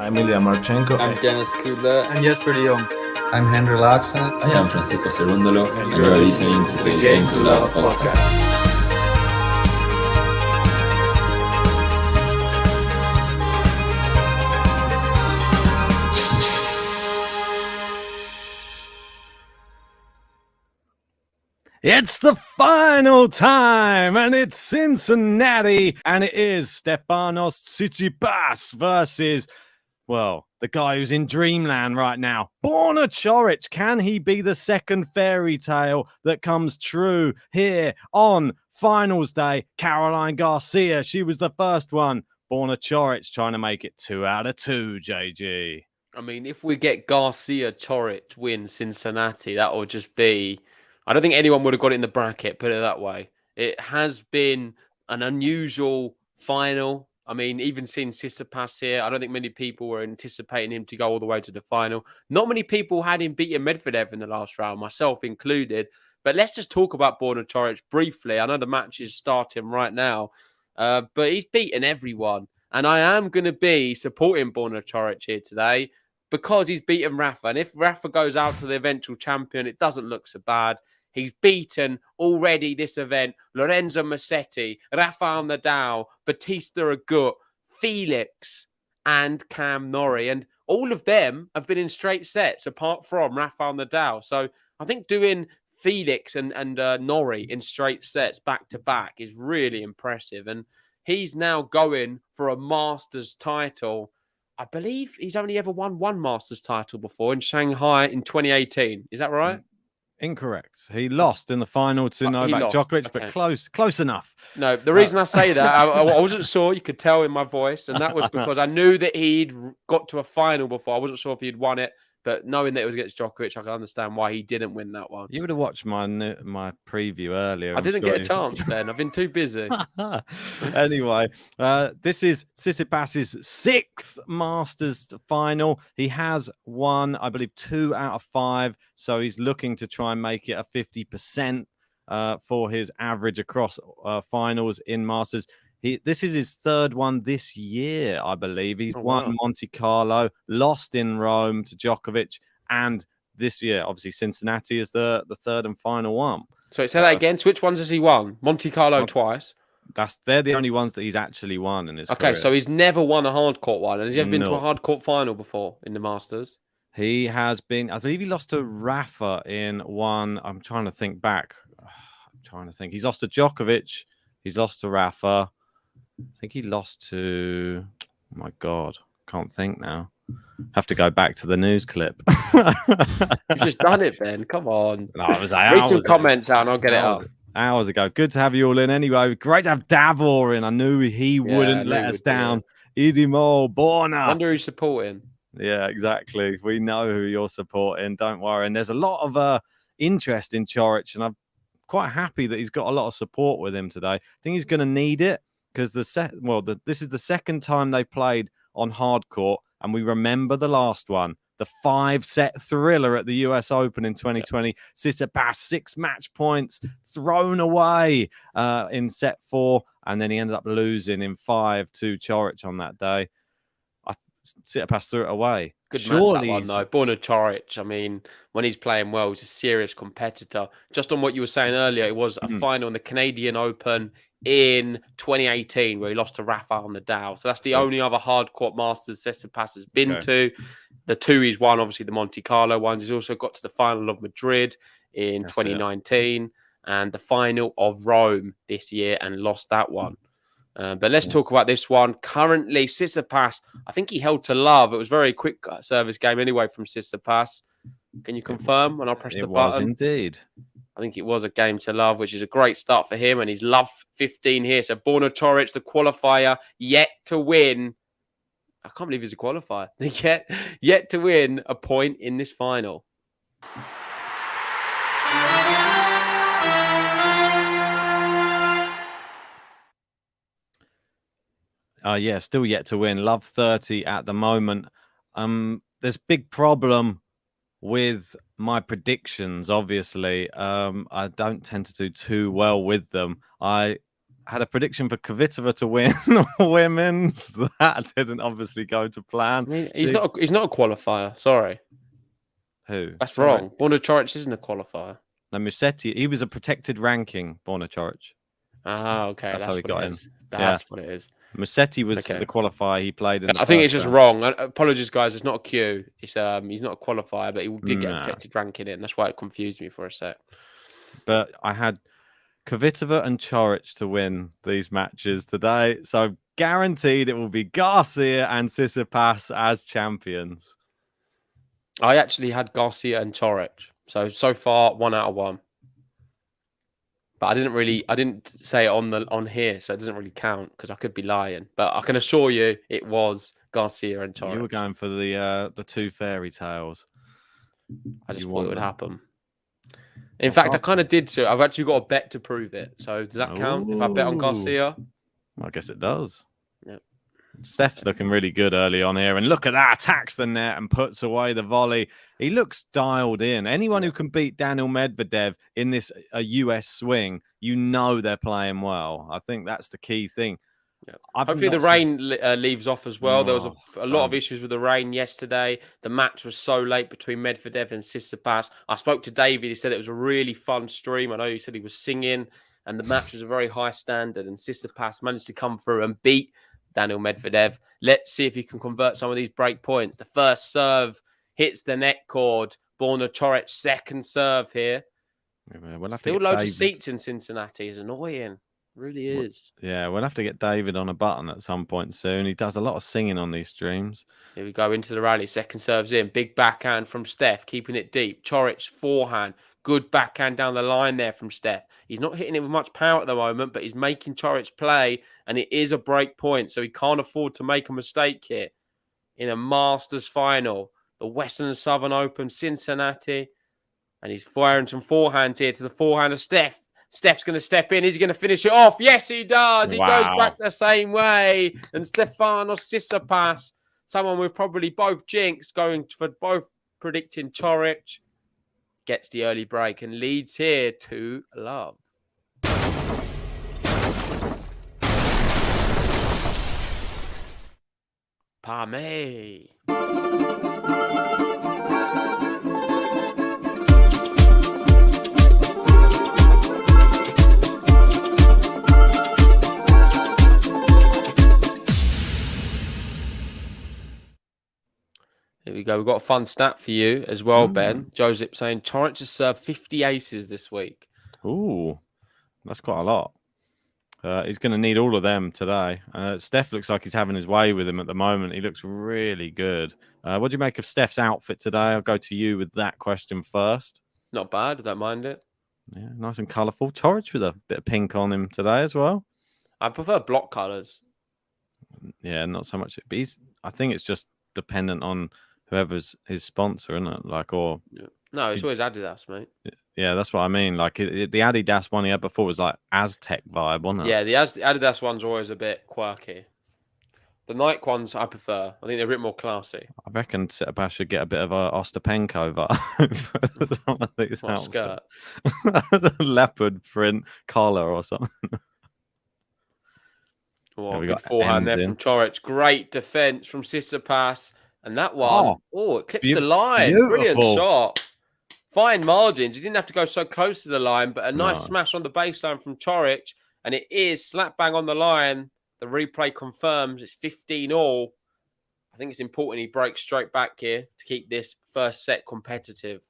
I'm Ilya Marchenko. I'm Dennis Kudla. I'm Jesper de Jong. I'm Henry Laxon. I am Francisco Cerundolo, and you are listening to the Game to Love podcast. It's the final time, and it's Cincinnati, and it is Stefanos TSITSIPAS versus, well, the guy who's in dreamland right now, Borna. Can he be the second fairy tale that comes true here on finals day? Caroline Garcia, she was the first one. Borna trying to make it 2 out of 2, JG. I mean, if we get Garcia Choric win Cincinnati, that will just be... I don't think anyone would have got it in the bracket, put it that way. It has been an unusual final. I mean, even seeing Tsitsipas here, I don't think many people were anticipating him to go all the way to the final. Not many people had him beating Medvedev in the last round, myself included. But let's just talk about Borna Choric briefly. I know the match is starting right now, but he's beaten everyone. And I am going to be supporting Borna Choric here today because he's beaten Rafa. And if Rafa goes out to the eventual champion, it doesn't look so bad. He's beaten already this event Lorenzo Musetti, Rafael Nadal, Batista Agut, Felix, and Cam Norrie. And all of them have been in straight sets apart from Rafael Nadal. So I think doing Felix and Norrie in straight sets back to back is really impressive. And he's now going for a Masters title. I believe he's only ever won one Masters title before in Shanghai in 2018. Is that right? Incorrect. He lost in the final to He Novak lost. Djokovic, Okay. but close enough. No, the reason I say that, I wasn't sure. You could tell in my voice, and that was because I knew that he'd got to a final before. I wasn't sure if he'd won it, but knowing that it was against Djokovic, I can understand why he didn't win that one. You would have watched my preview earlier. I didn't get a chance, Ben. I've been too busy. Anyway, this is Tsitsipas's 6th Masters final. He has won, I believe, 2 out of 5. So he's looking to try and make it a 50% for his average across finals in Masters. This is his 3rd one this year, I believe. He's won Monte Carlo, lost in Rome to Djokovic, and this year, obviously, Cincinnati is the 3rd and final one. So say that again. So which ones has he won? Monte Carlo twice. They're the only ones that he's actually won in his career. So he's never won a hard court one. Has he ever been to a hard court final before in the Masters? He has been. I believe he lost to Rafa in one. I'm trying to think back. He's lost to Djokovic. He's lost to Rafa. I think he lost to. Oh my God, can't think now. Have to go back to the news clip. You've just done it, Ben. Come on. No, it was read some comments out and I'll get it up. Hours ago. Good to have you all in anyway. Great to have Davor in. I knew he wouldn't let us down. Idimo, Borna. I wonder who's supporting. Yeah, exactly. We know who you're supporting. Don't worry. And there's a lot of interest in Coric, and I'm quite happy that he's got a lot of support with him today. I think he's going to need it because this is the second time they played on hard court, and we remember the last one, the 5-set thriller at the US Open in 2020. Tsitsipas 6 match points thrown away in set 4, and then he ended up losing in 5 to Coric on that day. Tsitsipas threw it away. Good match, that one, though. Borna Coric, I mean, when he's playing well, he's a serious competitor. Just on what you were saying earlier, it was a final in the Canadian Open in 2018 where he lost to Rafael Nadal. So that's the only other hard court Masters Tsitsipas has been to. The 2 he's won, obviously the Monte Carlo ones. He's also got to the final of Madrid in 2019 and the final of Rome this year and lost that one. But let's talk about this one. Currently, Tsitsipas, I think he held to love. It was a very quick service game anyway from Tsitsipas. Can you confirm when I press the button? It was indeed. I think it was a game to love, which is a great start for him. And he's love 15 here. So Borna Coric, the qualifier, yet to win. I can't believe he's a qualifier. Yet to win a point in this final. Still yet to win. Love 30 at the moment. There's a big problem with my predictions, obviously. I don't tend to do too well with them. I had a prediction for Kvitova to win women's. That didn't obviously go to plan. I mean, he's not a qualifier. Sorry. Who? That's wrong. Borna Coric isn't a qualifier. No, Musetti. He was a protected ranking, Borna Coric. Ah, okay. That's how he got in. That's what it is. Musetti was the qualifier. He played in. I think it's just wrong. Apologies, guys. It's not a Q. It's he's not a qualifier, but he did get a protected ranking in. That's why it confused me for a sec. But I had Kvitova and Coric to win these matches today, so guaranteed it will be Garcia and Tsitsipas as champions. I actually had Garcia and Coric. So far 1 out of 1. But I didn't say it on here, so it doesn't really count because I could be lying. But I can assure you it was Garcia and Coric. You were going for the 2 fairy tales. I just thought it would happen. In fact, I kind of did too. I've actually got a bet to prove it. So does that count if I bet on Garcia? I guess it does. Yep. Steph's looking really good early on here. And look at that. Attacks the net and puts away the volley. He looks dialed in. Anyone who can beat Daniel Medvedev in this US swing, you know they're playing well. I think that's the key thing. Yeah. Hopefully the rain leaves off as well. There was a lot of issues with the rain yesterday. The match was so late between Medvedev and Tsitsipas. I spoke to David. He said it was a really fun stream. I know he said he was singing and the match was a very high standard and Tsitsipas managed to come through and beat Daniel Medvedev. Let's see if he can convert some of these break points. The first serve hits the net cord. Borna Coric second serve here. We'll Still loads of seats in Cincinnati. It's annoying. Really is. Yeah, we'll have to get David on a button at some point soon. He does a lot of singing on these streams. Here we go into the rally. Second serves in. Big backhand from Steph, keeping it deep. Coric forehand. Good backhand down the line there from Steph. He's not hitting it with much power at the moment, but he's making Coric play, and it is a break point, so he can't afford to make a mistake here. In a Masters final, the Western and Southern Open, Cincinnati, and he's firing some forehands here to the forehand of Steph. Steph's going to step in. Is he going to finish it off? Yes, he does. He goes back the same way. And Stefanos Tsitsipas, someone we've probably both jinxed, going for both predicting Coric, gets the early break and leads here to love. Pame. Here we go. We've got a fun stat for you as well, Ben. Joseph saying Coric has served 50 aces this week. Ooh, that's quite a lot. He's going to need all of them today. Steph looks like he's having his way with him at the moment. He looks really good. What do you make of Steph's outfit today? I'll go to you with that question first. Not bad. I don't mind it. Yeah, nice and colourful. Coric with a bit of pink on him today as well. I prefer block colours. Yeah, not so much. But I think it's just dependent on whoever's his sponsor, isn't it? Like, or no, it's always Adidas, mate. Yeah, that's what I mean. Like the Adidas one he had before was like Aztec vibe, wasn't it? Yeah, the Adidas ones are always a bit quirky. The Nike ones I prefer. I think they're a bit more classy. I reckon Tsitsipas should get a bit of a Ostapenko vibe. Some of these What skirt? Leopard print collar or something. Oh, good forehand there from Coric. Great defense from Tsitsipas. And that one, it clips the line. Beautiful. Brilliant shot. Fine margins. He didn't have to go so close to the line, but a nice smash on the baseline from Coric. And it is slap bang on the line. The replay confirms it's 15-all. I think it's important he breaks straight back here to keep this first set competitive.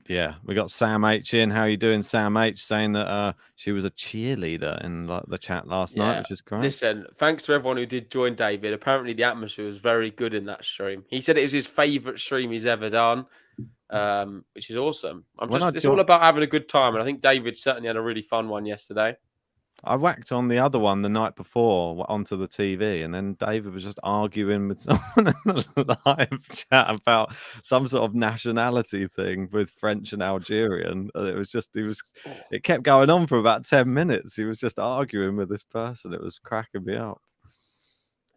Yeah, we got Sam H in. How are you doing, Sam H? Saying that she was a cheerleader in the chat last night, which is great. Listen, thanks to everyone who did join David. Apparently, the atmosphere was very good in that stream. He said it was his favourite stream he's ever done, which is awesome. It's all about having a good time, and I think David certainly had a really fun one yesterday. I whacked on the other one the night before onto the TV, and then David was just arguing with someone in the live chat about some sort of nationality thing with French and Algerian. And it kept going on for about 10 minutes. He was just arguing with this person. It was cracking me up.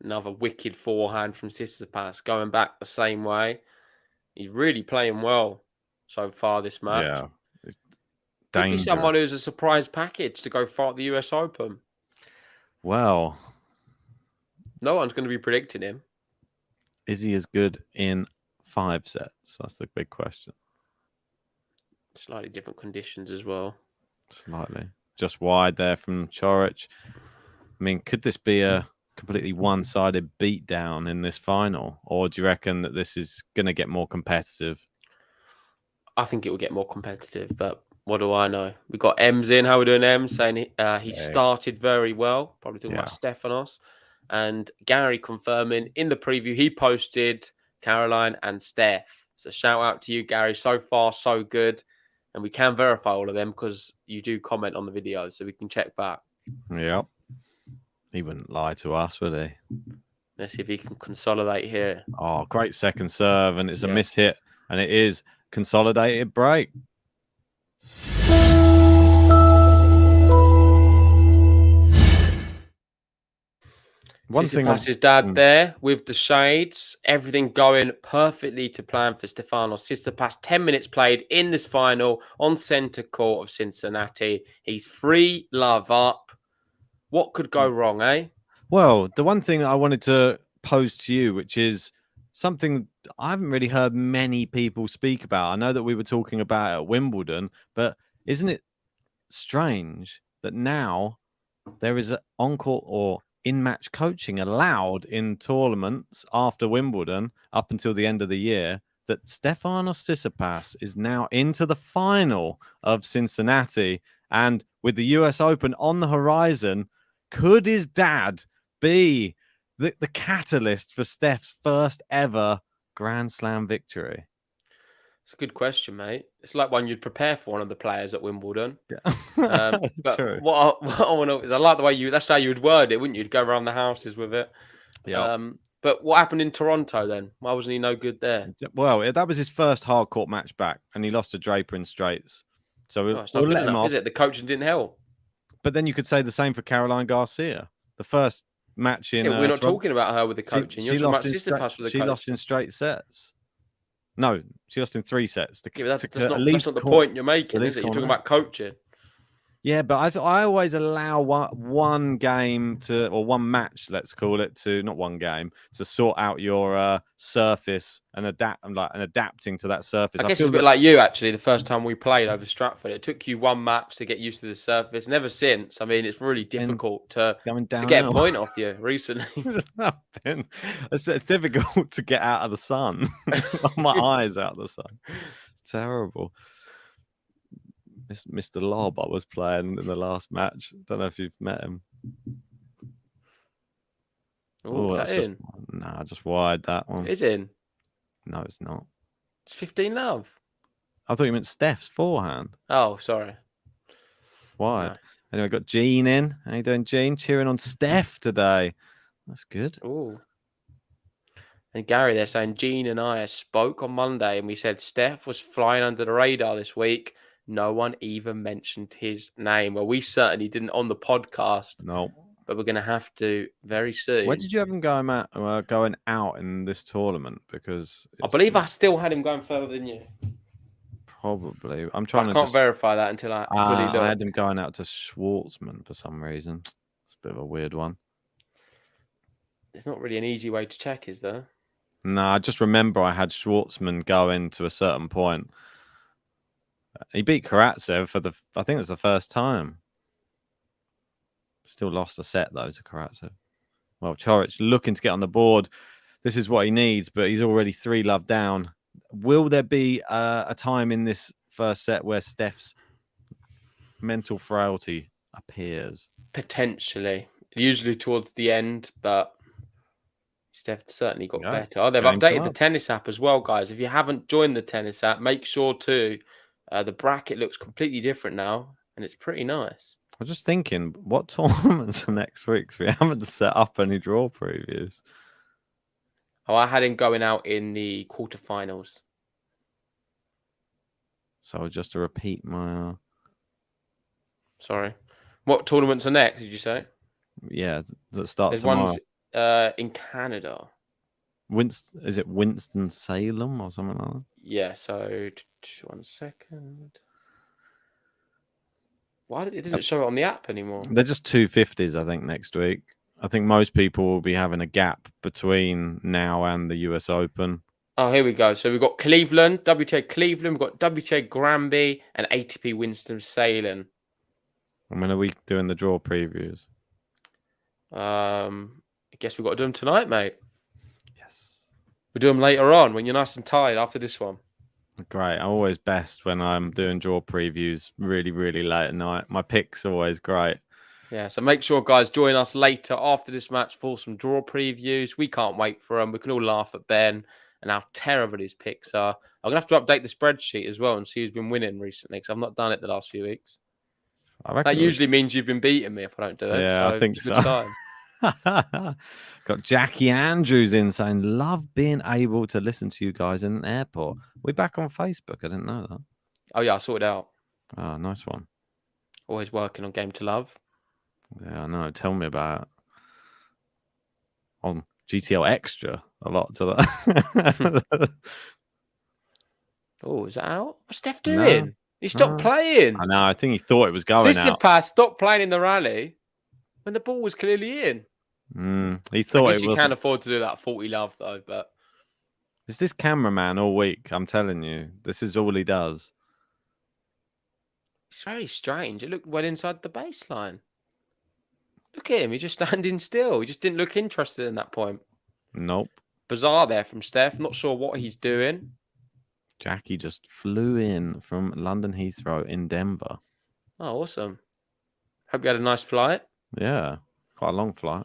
Another wicked forehand from Tsitsipas, going back the same way. He's really playing well so far this match. Yeah. Could be someone who's a surprise package to go far at the US Open. Well, no one's going to be predicting him. Is he as good in 5 sets? That's the big question. Slightly different conditions as well. Slightly. Just wide there from Coric. I mean, could this be a completely one-sided beatdown in this final? Or do you reckon that this is going to get more competitive? I think it will get more competitive, but what do I know? We got M's in. How we doing, M? Saying he started very well. Probably talking about Stefanos. And Gary confirming in the preview, he posted Caroline and Steph. So shout out to you, Gary. So far, so good. And we can verify all of them because you do comment on the videos, so we can check back. Yep. He wouldn't lie to us, would he? Let's see if he can consolidate here. Oh, great second serve. And it's a miss hit. And it is consolidated break. Tsitsipas' dad there with the shades. Everything going perfectly to plan for Stefanos Tsitsipas. 10 minutes played in this final on centre court of Cincinnati. He's 3-love up. What could go wrong, eh? Well, the one thing I wanted to pose to you, which is something I haven't really heard many people speak about. I know that we were talking about it at Wimbledon, but isn't it strange that now there is an on-court or in-match coaching allowed in tournaments after Wimbledon up until the end of the year, that Stefanos Tsitsipas is now into the final of Cincinnati And with the US Open on the horizon, could his dad be the catalyst for Steph's first ever Grand Slam victory? It's a good question, mate. It's like one you'd prepare for one of the players at Wimbledon. Yeah. But True. what I want to is I like the way that's how you would word it, wouldn't you? You'd go around the houses with it. Yeah. But what happened in Toronto then? Why wasn't he no good there? Well, that was his first hard court match back, and he lost to Draper in straights. So Oh, it's not we'll good let him enough, off. is it? The coaching didn't help. But then you could say the same for Caroline Garcia. The first match in Yeah, we're not Toronto, talking about her with the coaching. You're talking about Tsitsipas with the she coaching. lost in straight sets. No, she lost in 3 sets. Yeah, but that's not the point you're making, is it? You're talking about coaching. Yeah, but I always allow one game to, or one match, let's call it, to not one game, to sort out your surface and adapting to that surface. I guess it's a bit like you, actually, the first time we played over Stratford. It took you one match to get used to the surface. And ever since, I mean, it's really difficult to get a point off you recently. It's difficult to get out of the sun. My eyes out of the sun. It's terrible. Mr. Lob I was playing in the last match. Don't know if you've met him. Oh, is that in? Nah, just wide that one. It is in? No, it's not. It's 15 love. I thought you meant Steph's forehand. Oh, sorry. Wide. No. Anyway, got Jean in. How you doing, Jean? Cheering on Steph today. That's good. Oh. And Gary, they're saying Gene and I spoke on Monday and we said Steph was flying under the radar this week. No one even mentioned his name. Well, we certainly didn't on the podcast. No. But we're going to have to very soon. Where did you have him going out in this tournament? Because I believe I still had him going further than you. Probably. I can't verify that until I fully look. I had him going out to Schwartzman for some reason. It's a bit of a weird one. There's not really an easy way to check, is there? No, I just remember I had Schwartzman going to a certain point. He beat Karatsev I think it's the first time. Still lost a set though to Karatsev. Well, Coric looking to get on the board. This is what he needs, but he's already 3-love down. Will there be a time in this first set where Steph's mental frailty appears? Potentially. Usually towards the end, but Steph certainly got better. Oh, they've Game updated to the up. tennis app as well, guys. If you haven't joined the tennis app, make sure to. The bracket looks completely different now, and it's pretty nice. I was just thinking, what tournaments are next week? We haven't set up any draw previews. Oh, I had him going out in the quarterfinals. So just to repeat my... Sorry. What tournaments are next, did you say? Yeah, that start There's tomorrow. ones in Canada. Is it Winston-Salem or something like that? Yeah, so 1 second. Why it didn't show it on the app anymore? They're just 250s, I think, next week. I think most people will be having a gap between now and the US Open. Oh, here we go. So we've got Cleveland, WTA Cleveland, we've got WTA Granby, and ATP Winston-Salem. And when are we doing the draw previews? I guess we've got to do them tonight, mate. Yes. We'll do them later on when you're nice and tired after this one. Great. I'm always best when I'm doing draw previews really, really late at night. My pick's always great. Yeah, so make sure, guys, join us later after this match for some draw previews. We can't wait for them. We can all laugh at Ben and how terrible his picks are. I'm going to have to update the spreadsheet as well and see who's been winning recently because I've not done it the last few weeks. That usually means you've been beating me if I don't do it. Yeah, I think it's a good sign. Got Jackie Andrews in saying, love being able to listen to you guys in an airport. We're back on Facebook. I didn't know that. Oh, yeah, I sorted it out. Oh, nice one. Always working on Game to Love. Yeah, I know. Tell me about it. On GTL Extra, a lot to that. Oh, is that out? What's Steph doing? No, He stopped playing. I know. I think he thought it was going out. Tsitsipas stopped playing in the rally when the ball was clearly in. He thought I guess it you was. can't afford to do that 40 love though, but It's this cameraman all week. I'm telling you, this is all he does. it's very strange. It looked well inside the baseline. Look at him. He's just standing still. He just didn't look interested in that point. Nope. Bizarre there from Steph. Not sure what he's doing. Jackie just flew in from London Heathrow in Denver. Oh, awesome. Hope you had a nice flight. Yeah, quite a long flight.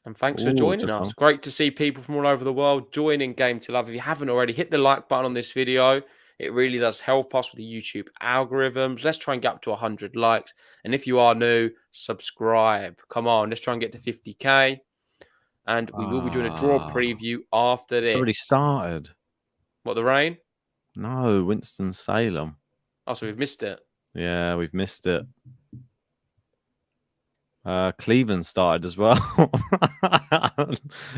And thanks for Ooh, joining just us. long. Great to see people from all over the world joining Game to Love. If you haven't already, hit the like button on this video. It really does help us with the YouTube algorithms. Let's try and get up to 100 likes. And if you are new, subscribe. Come on, let's try and get to 50K. And we will be doing a draw preview after It's this. already started. What, the rain? No, Winston-Salem. Oh, so we've missed it. Yeah, we've missed it. Cleveland started as well.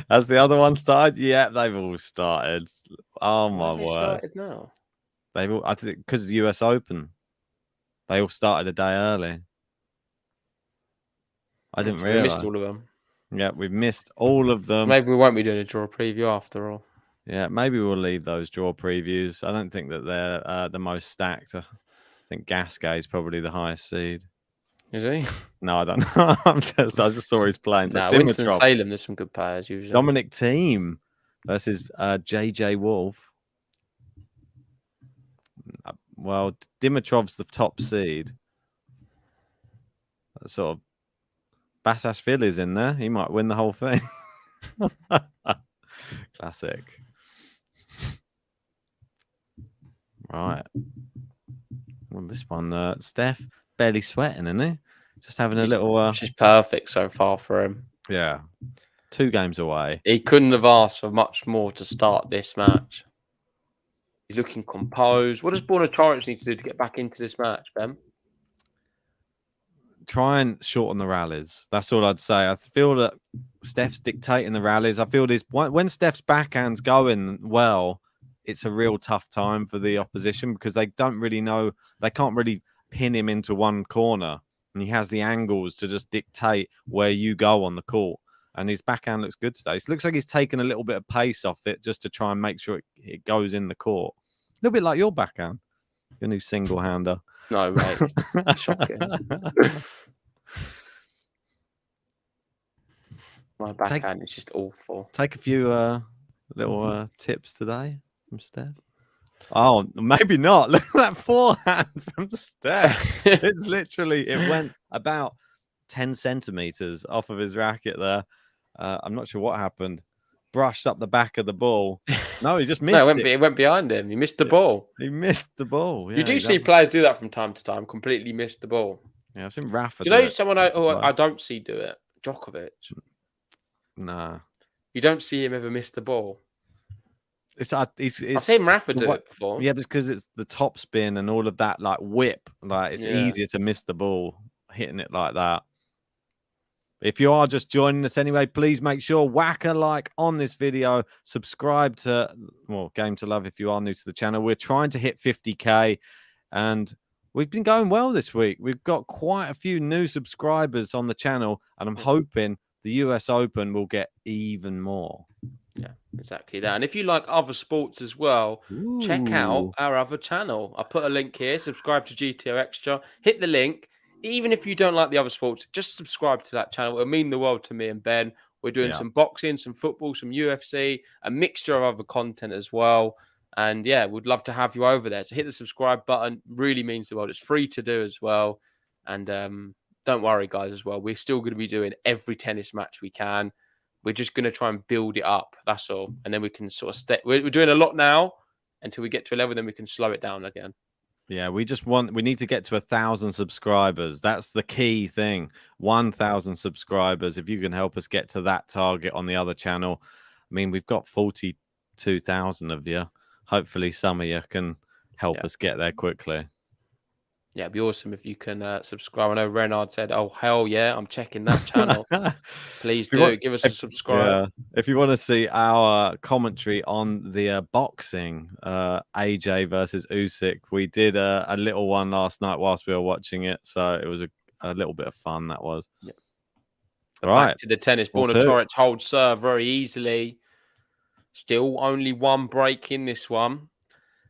Has the other one started? Yeah, they've all started. Oh Why my have they word! started now? They've all, I think, because of the US Open, they all started a day early. I didn't So we missed realize. all of them. Yeah, we've missed all of them. Maybe we won't be doing a draw preview after all. Yeah, maybe we'll leave those draw previews. I don't think that they're the most stacked. I think Gasquet is probably the highest seed. Is he? No, I don't know. I just saw his playing. No, Dimitrov. Winston-Salem, there's some good players usually. Dominic Thiem versus JJ Wolf. Well, Dimitrov's the top seed. Sort of Basashvili's in there. He might win the whole thing. Classic. Right. Well, this one, Steph, barely sweating, isn't he? Just having a little. Which is perfect so far for him. Yeah. 2 games away. He couldn't have asked for much more to start this match. He's looking composed. What does Borna Choric need to do to get back into this match, Ben? Try and shorten the rallies. That's all I'd say. I feel that Steph's dictating the rallies. I feel this when Steph's backhand's going well, it's a real tough time for the opposition because they don't really know. They can't really pin him into one corner, and he has the angles to just dictate where you go on the court. And his backhand looks good today. It looks like he's taken a little bit of pace off it just to try and make sure it goes in the court. A little bit like your backhand, your new single-hander. No, mate. Shocking. My backhand is just awful. Take a few little tips today from Steph. Oh, maybe not. Look at that forehand from Steph. It's literally, it went about 10 centimeters off of his racket there. I'm not sure what happened. Brushed up the back of the ball. No, he just missed it. It went behind him. He missed the ball. He missed the ball. Yeah, you do see players do that from time to time, completely miss the ball. Yeah, I've seen Rafa. Do you know someone I don't see do it? Djokovic. Nah. You don't see him ever miss the ball. I've seen Rafa do it before. Yeah, because it's the top spin and all of that, like whip. Like it's easier to miss the ball hitting it like that. If you are just joining us anyway, please make sure whack a like on this video. Subscribe to Game to Love if you are new to the channel. We're trying to hit 50K, and we've been going well this week. We've got quite a few new subscribers on the channel, and I'm hoping the US Open will get even more. Yeah, exactly that. And if you like other sports as well, check out our other channel. I put a link here. Subscribe to GTL Extra. Hit the link. Even if you don't like the other sports, just subscribe to that channel. It'll mean the world to me and Ben. We're doing some boxing, some football, some UFC, a mixture of other content as well. And yeah, we'd love to have you over there. So hit the subscribe button. Really means the world. It's free to do as well. And don't worry, guys, as well. We're still going to be doing every tennis match we can. We're just going to try and build it up. That's all. And then we can sort of we're doing a lot now until we get to a level, then we can slow it down again. Yeah, we need to get to 1,000 subscribers. That's the key thing. 1,000 subscribers. If you can help us get to that target on the other channel. I mean, we've got 42,000 of you. Hopefully some of you can help us get there quickly. Yeah, it'd be awesome if you can subscribe. I know Renard said, oh, hell yeah, I'm checking that channel. Please do. Give us a subscribe. Yeah. If you want to see our commentary on the boxing, AJ versus Usyk, we did a little one last night whilst we were watching it. So it was a little bit of fun, that was. Yeah. All right. Back to the tennis. Borna Choric holds serve very easily. Still only one break in this one.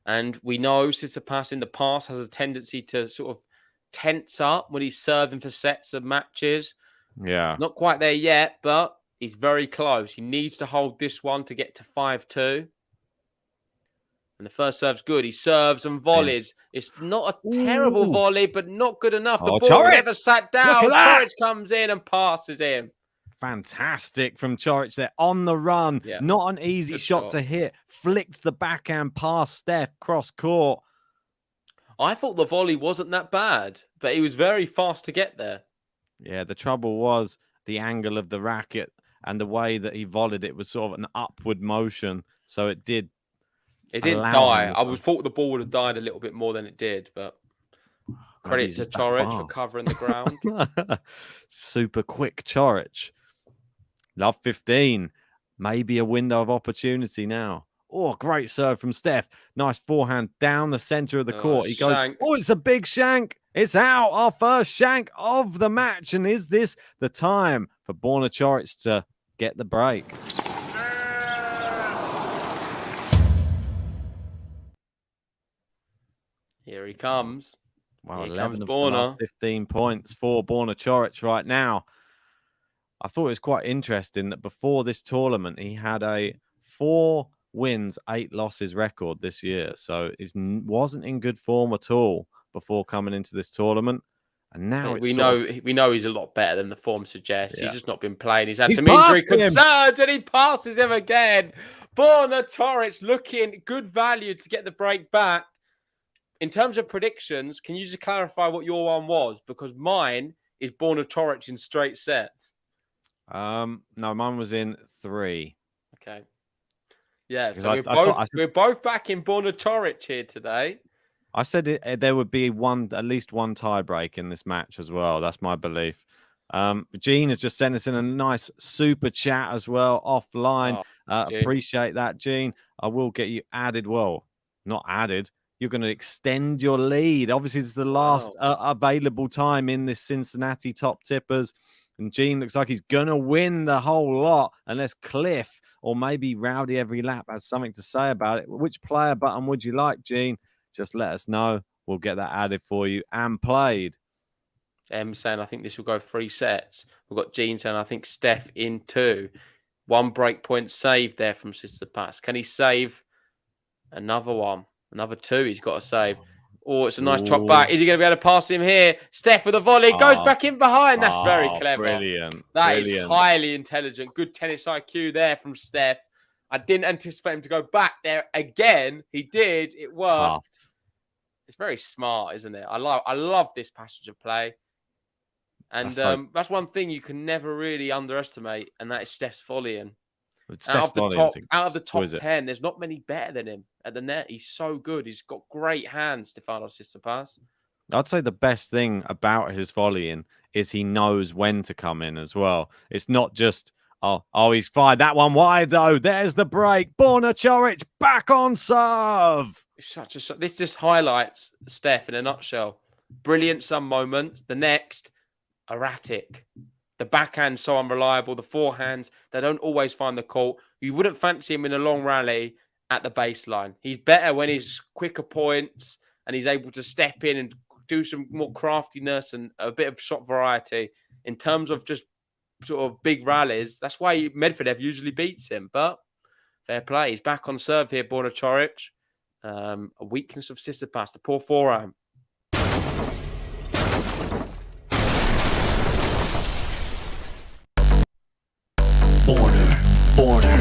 And we know Tsitsipas in the past has a tendency to sort of tense up when he's serving for sets of matches. Yeah. Not quite there yet, but he's very close. He needs to hold this one to get to 5-2. And the first serve's good. He serves and volleys. It's not a terrible volley, but not good enough. The ball never sat down. Coric comes in and passes him. Fantastic from Coric there on the run. Yeah. Not an easy shot to hit. Flicked the backhand past Steph cross court. I thought the volley wasn't that bad, but he was very fast to get there. Yeah, the trouble was the angle of the racket and the way that he volleyed it was sort of an upward motion. So it didn't die. I would thought the ball would have died a little bit more than it did, but credit to Coric for covering the ground. Super quick Coric. Love 15. Maybe a window of opportunity now. Oh, great serve from Steph. Nice forehand down the center of the court. He goes, shank. Oh, it's a big shank. It's out. Our first shank of the match. And is this the time for Borna Coric to get the break? Here he comes. Wow, Here 11 comes of the Borna. last 15 points for Borna Coric right now. I thought it was quite interesting that before this tournament, he had a 4 wins, 8 losses record this year. So he wasn't in good form at all before coming into this tournament. And now we know he's a lot better than the form suggests. Yeah. He's just not been playing. He's had some injury concerns and he passes him again. Borna Coric looking good value to get the break back. In terms of predictions, can you just clarify what your one was? Because mine is Borna Coric in straight sets. No, mine was in 3. Okay. Yeah, so we're both back in Borna Coric here today. I said there would be at least one tie break in this match as well. That's my belief. Gene has just sent us in a nice super chat as well offline. Appreciate that, Gene. I will get you added. Well, not added. You're going to extend your lead. Obviously, it's the last available time in this Cincinnati top tippers. And Gene looks like he's going to win the whole lot unless Cliff or maybe Rowdy Every Lap has something to say about it. Which player button would you like, Gene? Just let us know. We'll get that added for you and played. Saying, I think this will go 3 sets. We've got Gene saying, I think Steph in 2. 1 break point saved there from Tsitsipas. Can he save another one? Another 2 he's got to save. Oh, it's a nice chop back. Is he going to be able to pass him here? Steph with a volley. Goes back in behind. That's very clever. Brilliant. That is highly intelligent. Good tennis IQ there from Steph. I didn't anticipate him to go back there again. He did. It worked. Tough. It's very smart, isn't it? I love this passage of play. And that's one thing you can never really underestimate, and that is Steph's volleying. Out of the top 10, there's not many better than him at the net. He's so good. He's got great hands, Stefanos Tsitsipas. I'd say the best thing about his volleying is he knows when to come in as well. It's not just, he's fired that one wide, though. There's the break. Borna Coric back on serve. This just highlights Steph in a nutshell. Brilliant some moments. The next, erratic. The backhand so unreliable. The forehands, they don't always find the court. You wouldn't fancy him in a long rally at the baseline. He's better when he's quicker points and he's able to step in and do some more craftiness and a bit of shot variety. In terms of just sort of big rallies, that's why Medvedev usually beats him. But fair play. He's back on serve here, Borna Coric. A weakness of Tsitsipas, the poor forehand. Borna. Coric.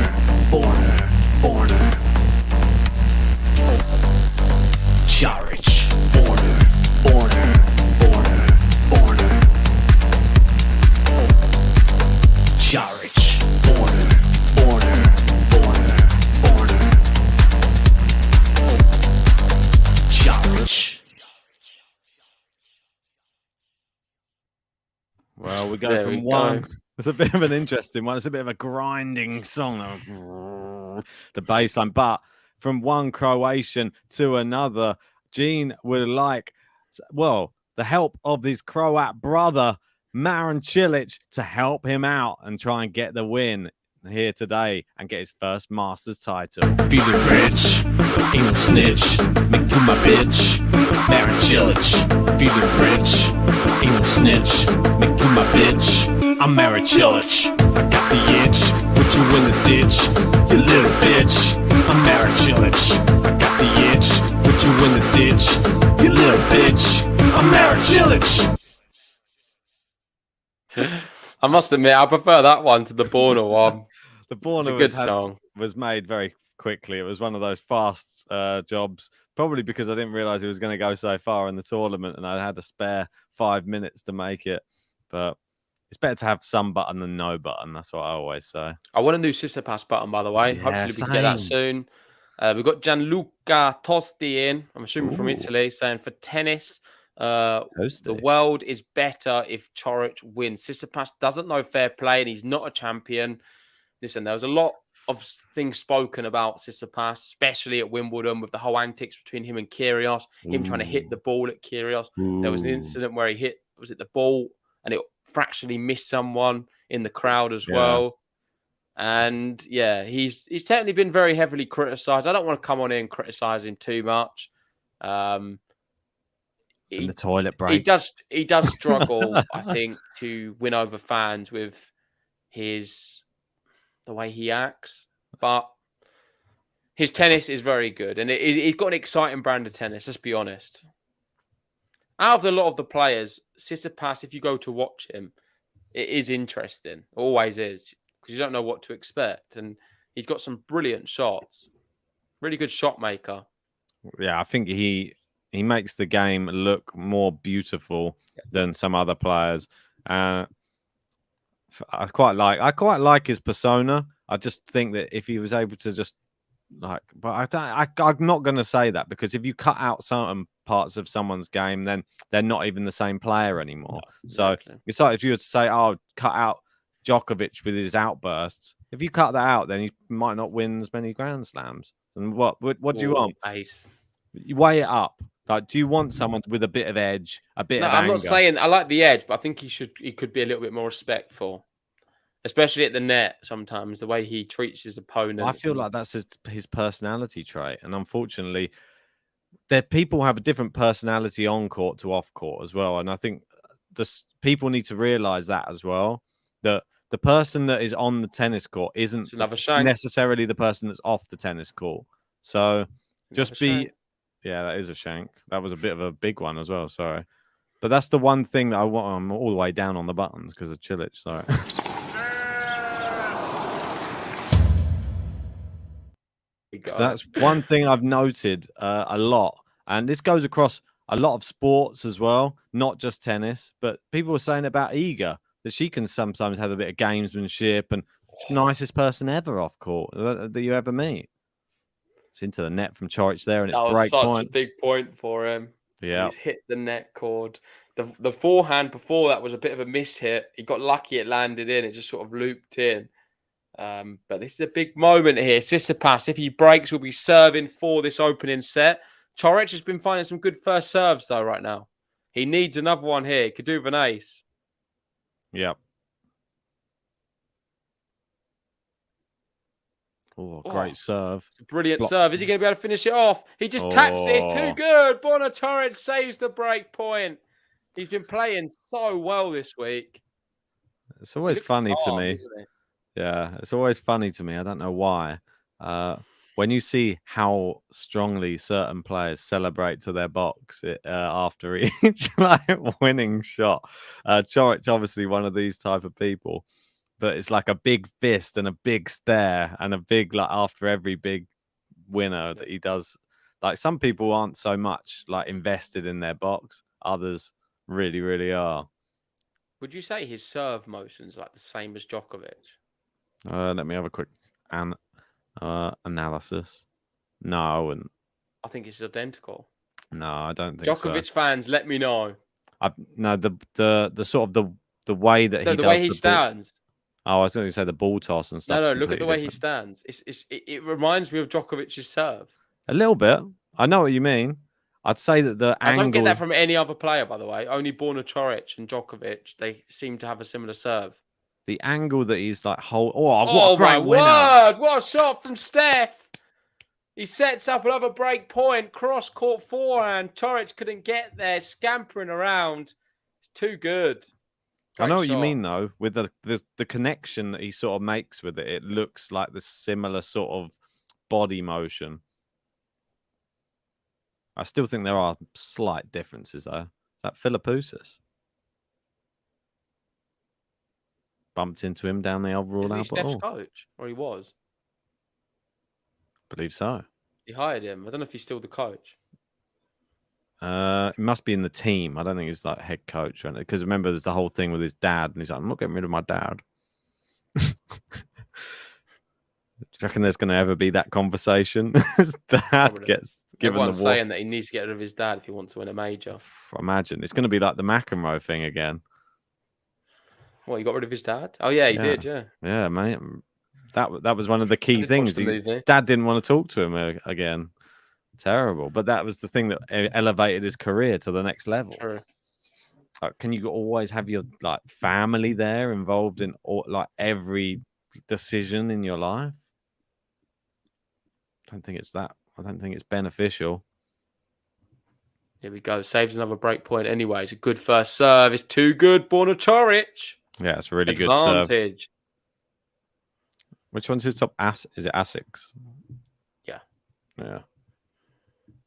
Borna. Coric. Borna. Coric. Well, we go from one. It's a bit of an interesting one. It's a bit of a grinding song, the bass line. But from one Croatian to another, Gene would like, well, the help of his Croat brother, Marin Cilic, to help him out and try and get the win here today and get his first Masters title. Feeling rich, ain't no snitch, make to my bitch. Marin Cilic, feeling rich, ain't no snitch, make to my bitch. I'm Marin Cilic, I got the itch, put you in the ditch, you little bitch. I'm Marin Cilic, I got the I'm Aaron Chilich. I must admit, I prefer that one to the Borna one. The It's Borna a good song. was made very quickly. It was one of those fast jobs, probably because I didn't realize it was going to go so far in the tournament and I had to spare 5 minutes to make it. But it's better to have some button than no button. That's what I always say. I want a new Tsitsipas button, by the way. Yeah, Hopefully we can get that same. soon. We've got Gianluca Tosti in, I'm assuming from Ooh. Italy, saying for tennis, Toasty. the world is better if Coric wins. Tsitsipas doesn't know fair play and he's not a champion. Listen, there was a lot of things spoken about Tsitsipas, especially at Wimbledon with the whole antics between him and Kyrgios, him trying to hit the ball at Kyrgios. There was an incident where he hit, was it the ball, and it fractionally missed someone in the crowd as well. And yeah, he's technically been very heavily criticised. I don't want to come on in and criticise him too much. In the toilet break. He does struggle, I think, to win over fans with the way he acts. But his tennis is very good, and he's got an exciting brand of tennis. Let's be honest. Out of a lot of the players, Tsitsipas, if you go to watch him, it is interesting. Always is, because you don't know what to expect. And he's got some brilliant shots. Really good shot maker. Yeah, I think he makes the game look more beautiful than some other players. I quite like his persona. I just think that if he was able to just but I'm not going to say that, because if you cut out certain parts of someone's game, then they're not even the same player anymore. No, exactly. So it's like if you were to say, "Oh, cut out Djokovic with his outbursts," if you cut that out, then he might not win as many Grand Slams. And what do you want? Ace. You weigh it up. Like, do you want someone with a bit of edge, a bit of anger? I'm not saying I like the edge, but I think he could be a little bit more respectful, especially at the net. Sometimes the way he treats his opponent. I feel like that's his personality trait, and unfortunately, people have a different personality on court to off court as well. And I think people need to realize that as well. That the person that is on the tennis court isn't necessarily the person that's off the tennis court. So just be. Yeah, that is a shank. That was a bit of a big one as well. Sorry. But that's the one thing that I want. I'm all the way down on the buttons because of Chilich. Sorry. That's one thing I've noted a lot. And this goes across a lot of sports as well, not just tennis. But people were saying about Iga, that she can sometimes have a bit of gamesmanship and nicest person ever off court that you ever meet. It's into the net from Coric there, and it's break point. Such a big point for him. Yeah, he's hit the net cord. The forehand before that was a bit of a miss hit. He got lucky; it landed in. It just sort of looped in. But this is a big moment here. Tsitsipas, if he breaks, will be serving for this opening set. Coric has been finding some good first serves though right now. He needs another one here. Could do with an ace. Yep. Oh, great serve. It's a brilliant serve. Is he going to be able to finish it off? He just taps it. It's too good. Borna Coric saves the break point. He's been playing so well this week. It's always funny to me. Yeah, it's always funny to me. I don't know why. When you see how strongly certain players celebrate to their box after each winning shot. Coric, obviously one of these type of people. But it's like a big fist and a big stare and a big, after every big winner that he does. Like, some people aren't so much invested in their box. Others really, really are. Would you say his serve motion's the same as Djokovic? Let me have a quick analysis. No, I wouldn't. I think it's identical. No, I don't think so. Djokovic fans, let me know. No, the sort of the way that he does the way he stands. Oh, I was going to say the ball toss and stuff. No, look at the way he stands. It reminds me of Djokovic's serve. A little bit. I know what you mean. I'd say that the angle... I don't get that from any other player, by the way. Only Borna Coric and Djokovic, they seem to have a similar serve. The angle that he's what a my great winner. Word! What a shot from Steph! He sets up another break point, cross-court forehand. Coric couldn't get there, scampering around. It's too good. Great I know what you mean, though. With the connection that he sort of makes with it, it looks like the similar sort of body motion. I still think there are slight differences, though. It's that Philippoussis. Bumped into him down the old Royal Isn't he Albert Steph's Hall. coach? Or he was? Believe so. He hired him. I don't know if he's still the coach. It must be in the team. I don't think he's like head coach or anything. Because remember, there's the whole thing with his dad, and he's like, I'm not getting rid of my dad. Do you reckon there's going to ever be that conversation? His dad Probably. gets given Everyone's the war. saying that he needs to get rid of his dad if he wants to win a major. Imagine it's going to be like the McEnroe thing again. What, he got rid of his dad? Oh, yeah, he Yeah. did, yeah. Yeah, mate. That was one of the key did things. watch the movie. His dad didn't want to talk to him again. Terrible. But that was the thing that elevated his career to the next level. True. Can you always have your like family there involved in like every decision in your life? I don't think it's beneficial. Here we go. Saves another break point anyway. It's a good first serve. It's too good. Borna Choric. Yeah, it's a really good serve. Advantage. Which one's his top ass? Is it Asics? Yeah. Yeah.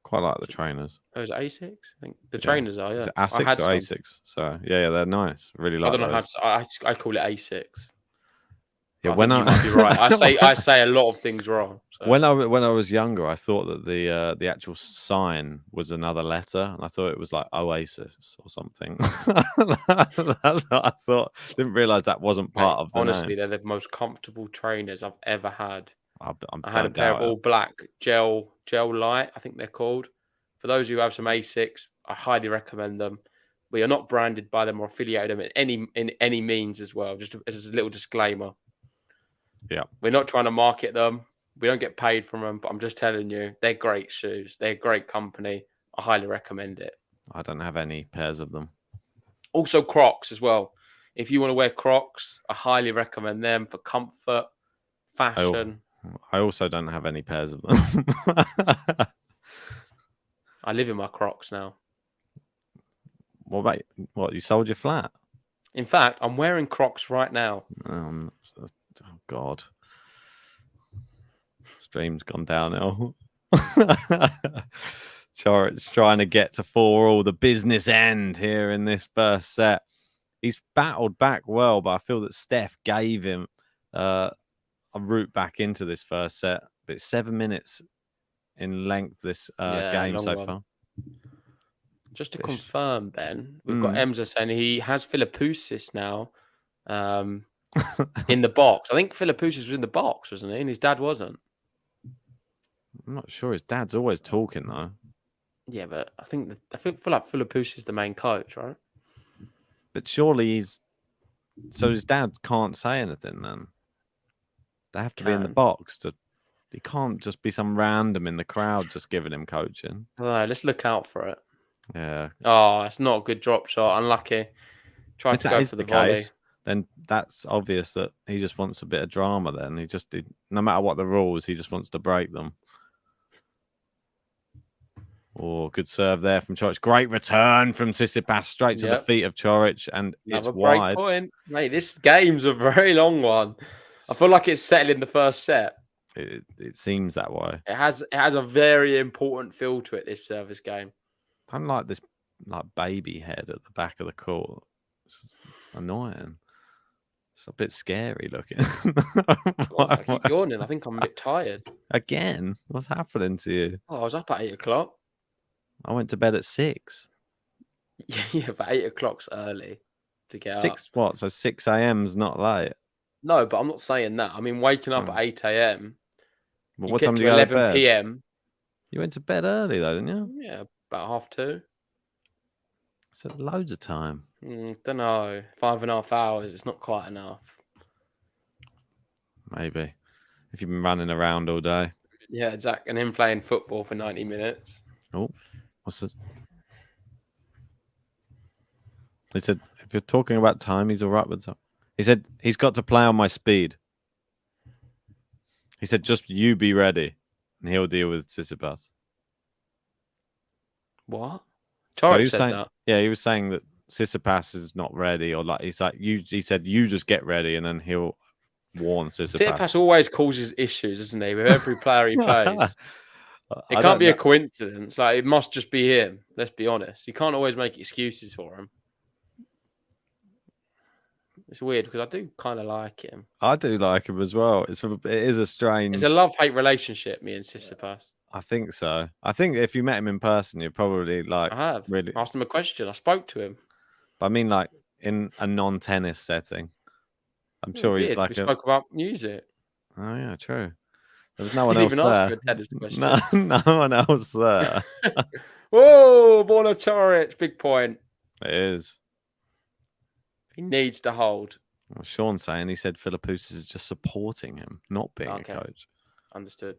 Quite like the trainers. Oh, is it A6? I think the trainers are, yeah. Is it Asics or A6? So yeah, they're nice. Really like. I don't know those. how to. I call it A6. Yeah, I think you might be right. I say a lot of things wrong. So. When I was younger, I thought that the actual sign was another letter, and I thought it was like Oasis or something. That's what I thought. Didn't realize that wasn't part of the honestly, name. they're the most comfortable trainers I've ever had. I had a pair of all black gel light, I think they're called. For those who have some A6, I highly recommend them. We are not branded by them or affiliated them in any means as well. Just as a little disclaimer. Yeah, we're not trying to market them. We don't get paid from them, but I'm just telling you, they're great shoes. They're a great company. I highly recommend it. I don't have any pairs of them. Also, Crocs as well. If you want to wear Crocs, I highly recommend them for comfort, fashion. I also don't have any pairs of them. I live in my Crocs now. What about what? You sold your flat? In fact, I'm wearing Crocs right now. Oh God, stream's gone downhill. Choric's trying to get to 4-all, the business end here in this first set. He's battled back well, but I feel that Steph gave him a route back into this first set. But it's 7 minutes in length this game so far. Just to confirm, Ben, we've got Emza saying he has Philippoussis now in the box. I think Philippoussis was in the box, wasn't he? And his dad wasn't. I'm not sure. His dad's always talking though. Yeah, but I feel like Philippoussis is the main coach, right? But surely so his dad can't say anything then. They have to be in the box he can't just be some random in the crowd just giving him coaching. No, let's look out for it. Yeah. Oh, it's not a good drop shot. Unlucky. Tried to go for the volley. Then that's obvious that he just wants a bit of drama then. No matter what the rules, he just wants to break them. Oh, good serve there from Choric. Great return from Tsitsipas straight to the feet of Choric, and Another it's wide. break point. Mate, this game's a very long one. I feel like it's settled in the first set. It seems that way. It has a very important feel to it, this service game. Unlike this baby head at the back of the court. It's annoying. It's a bit scary looking. God, I keep yawning. I think I'm a bit tired. Again? What's happening to you? Oh, I was up at 8 o'clock. I went to bed at 6. Yeah, but 8 o'clock's early to get 6 up. what? So 6 a.m.'s not late. No, but I'm not saying that. I mean, waking up at 8 a.m. Well, what time did you go to 11 p.m. You went to bed early though, didn't you? Yeah, about 2:30. So loads of time. Don't know. 5.5 hours. It's not quite enough. Maybe. If you've been running around all day. Yeah, exactly. And then playing football for 90 minutes. Oh, what's this? He said, if you're talking about time, he's all right with that. He said, he's got to play on my speed. He said, just you be ready, and he'll deal with Tsitsipas. What? So Choric said that. Yeah, he was saying that Tsitsipas is not ready, or like he's like he said, you just get ready, and then he'll warn Tsitsipas. Tsitsipas always causes issues, doesn't he, with every player he plays? It can't be a coincidence. Like, it must just be him. Let's be honest. You can't always make excuses for him. It's weird because I do kind of like him. I do like him as well. It is a strange. It's a love-hate relationship, me and Tsitsipas. I think so. I think if you met him in person, you'd probably like. I have really asked him a question. I spoke to him. But I mean, like in a non-tennis setting. I'm sure We he's did. like We spoke about music. Oh yeah, true. There was no one Didn't else even ask there. him a tennis question. No one else there. Whoa, Borna Choric, big point. It is. He needs to hold. Well, Sean's saying he said Philippoussis is just supporting him, not being a coach. Understood.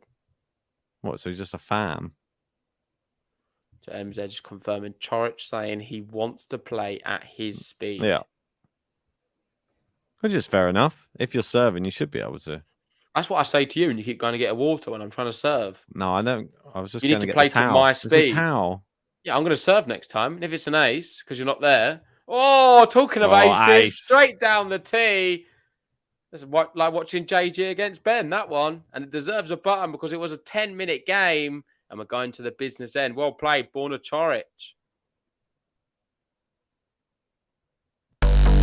What? So he's just a fan? So MZ just confirming Choric saying he wants to play at his speed. Yeah. Which is fair enough. If you're serving, you should be able to. That's what I say to you, and you keep going to get a water when I'm trying to serve. No, I don't. I was just. You need to play to my speed. It's a towel. Yeah, I'm going to serve next time. And if it's an ace, because you're not there. Oh, talking of aces, ace. straight down the tee. It's like watching JG against Ben, that one. And it deserves a button because it was a 10-minute game. And we're going to the business end. Well played, Borna Choric.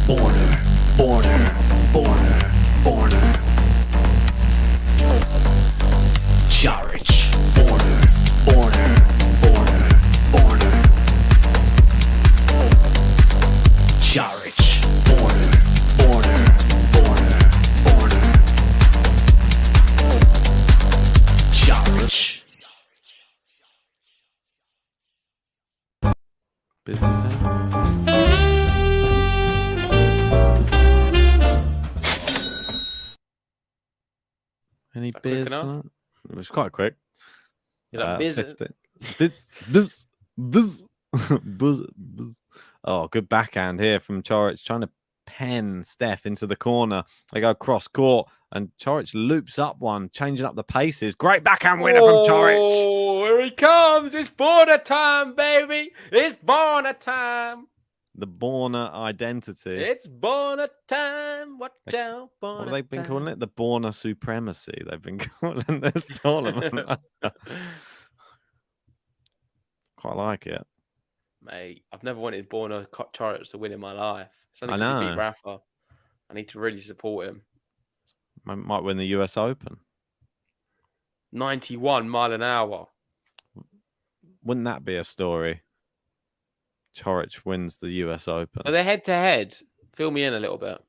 Borna. Choric. Borna. Choric. Borna. Choric. Business end. Any beers tonight? It was quite quick. Is that business? Buzz. Oh, good backhand here from Choric, trying to pen Steph into the corner. They go cross court, and Choric loops up one, changing up the paces. Great backhand winner from Choric. Oh, here he comes. It's Borna time, baby. It's Borna time. The Borna identity. It's Borna time. Watch out, Borna. What have they been calling it? The Borna supremacy. They've been calling this tournament. Quite like it. Mate, I've never wanted Borna Choric to win in my life. It's only I because he know. beat Rafa. I need to really support him. Might win the US Open. 91 mile an hour. Wouldn't that be a story? Choric wins the US Open. So they're head to head. Fill me in a little bit.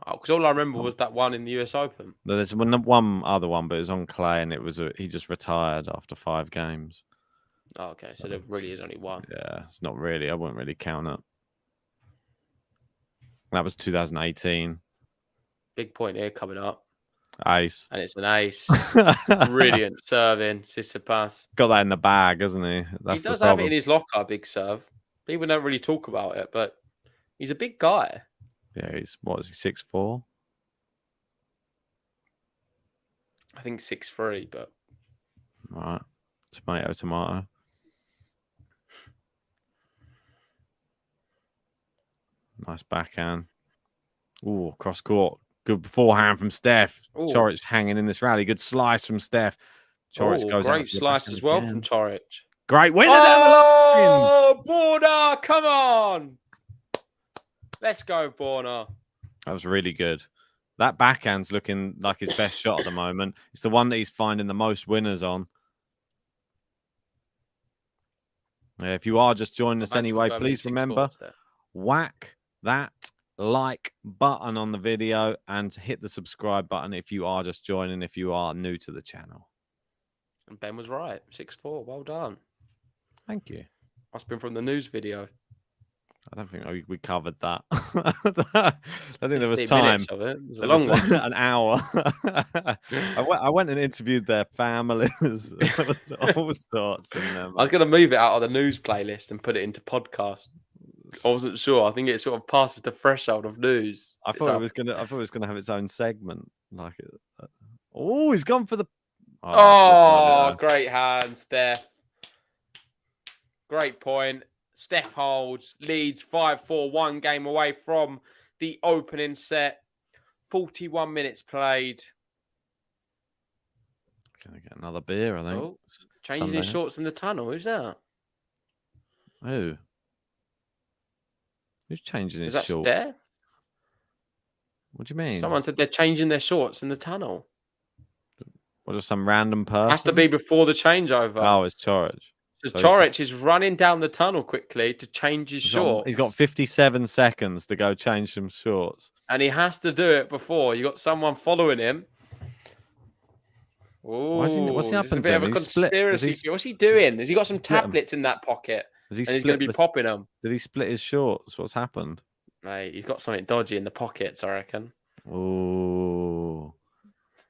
Because all I remember was that one in the US Open. There's one other one, but it was on clay, and he just retired after 5 games. Oh, okay, so there really is only one. Yeah, it's not really. I wouldn't really count it. That was 2018. Big point here coming up. Ace. And it's an ace. Brilliant serving. Tsitsipas. Got that in the bag, hasn't he? That's He does the have problem. it in his locker, big serve. People don't really talk about it, but he's a big guy. Yeah, what is he, 6'4"? I think 6'3", but All right. Tomato. Nice backhand. Ooh, cross court. Good beforehand from Steph. Ooh. Choric hanging in this rally. Good slice from Steph. Choric goes out great to the slice backhand as well again. from Choric. Great winner down the line. Oh, Borna, come on. Let's go, Borna. That was really good. That backhand's looking like his best shot at the moment. It's the one that he's finding the most winners on. Yeah, if you are just joining us anyway, please remember, whack that like button on the video and hit the subscribe button if you are just joining, if you are new to the channel. And Ben was right. 6'4". Well done. Thank you. Must have been from the news video. I don't think we covered that. I think there was 15 time. minutes of it. It was a long one. An hour. I went and interviewed their families. There was all sorts in them. I was going to move it out of the news playlist and put it into podcast. I wasn't sure. I think it sort of passes the threshold of news. I thought it was gonna have its own segment. Like, oh, he's gone for the. Oh, great hand, Steph. Great point. Steph holds, leads 5-4, 1 game away from the opening set. 41 minutes played. Gonna get another beer, I think. Oh, changing his Sunday. shorts in the tunnel. Who's that? Who? Who's changing his Is that shorts? Steph? What do you mean? Someone said they're changing their shorts in the tunnel. What, just some random person? Has to be before the changeover. Oh, it's Chorich. So So Chorich is running down the tunnel quickly to change his shorts. He's got 57 seconds to go change some shorts. And he has to do it before. You got someone following him. What's he This is happened a bit to of him? a He's split- conspiracy. has he What's he doing? Has he got some split 'em? tablets in that pocket? Has he And he's going to be popping them. Did he split his shorts? What's happened? Mate, he's got something dodgy in the pockets, I reckon. Oh.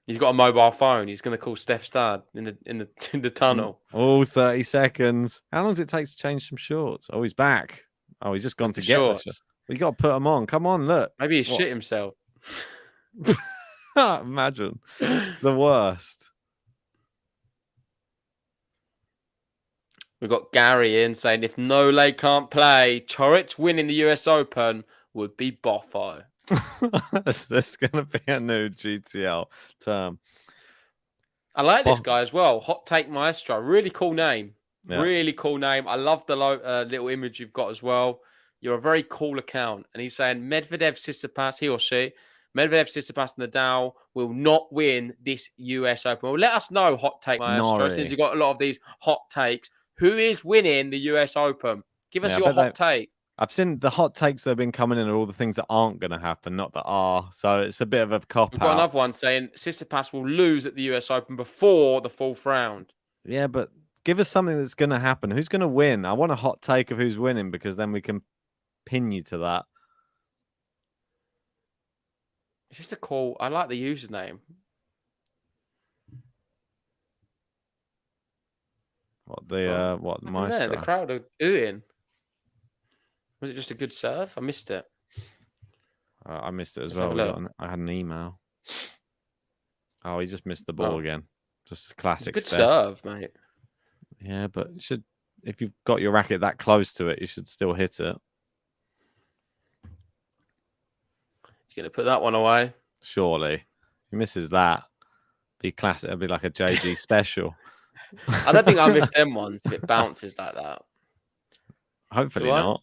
He's got a mobile phone. He's going to call Steph's dad in the tunnel. Oh, 30 seconds. How long does it take to change some shorts? Oh, he's back. Oh, he's just gone to The get shorts. the shorts. You got to put them on. Come on, look. Maybe he What? shit himself. Imagine. The worst. We've got Gary in saying if Nole can't play, Chorich winning the US Open would be boffo. There's going to be a new GTL term. I like this guy as well. Hot Take Maestro. Really cool name. Yeah. Really cool name. I love the little image you've got as well. You're a very cool account. And he's saying Medvedev Tsitsipas, he or she, Medvedev Tsitsipas and Nadal will not win this US Open. Well, let us know, Hot Take Maestro, since you've got a lot of these hot takes. Who is winning the US Open? Give us your hot take. I've seen the hot takes that have been coming in are all the things that aren't going to happen, not that are. So it's a bit of a cop We've got another one saying Tsitsipas will lose at the US Open before the fourth round. Yeah, but give us something that's going to happen. Who's going to win? I want a hot take of who's winning because then we can pin you to that. It's just a cool. I like the username. What Nothing Maestro? there. The crowd are oohing. Was it just a good serve? I missed it. I missed it as Let's have well. a look. I had an email. Oh, he just missed the ball again. Just a classic. It's a good Steph. serve, mate. Yeah, but you should, if you've got your racket that close to it, you should still hit it. He's going to put that one away. Surely, if he misses that, be classic. It'd be like a JG special. I don't think I missed them ones if it bounces like that. Hopefully Do I? not.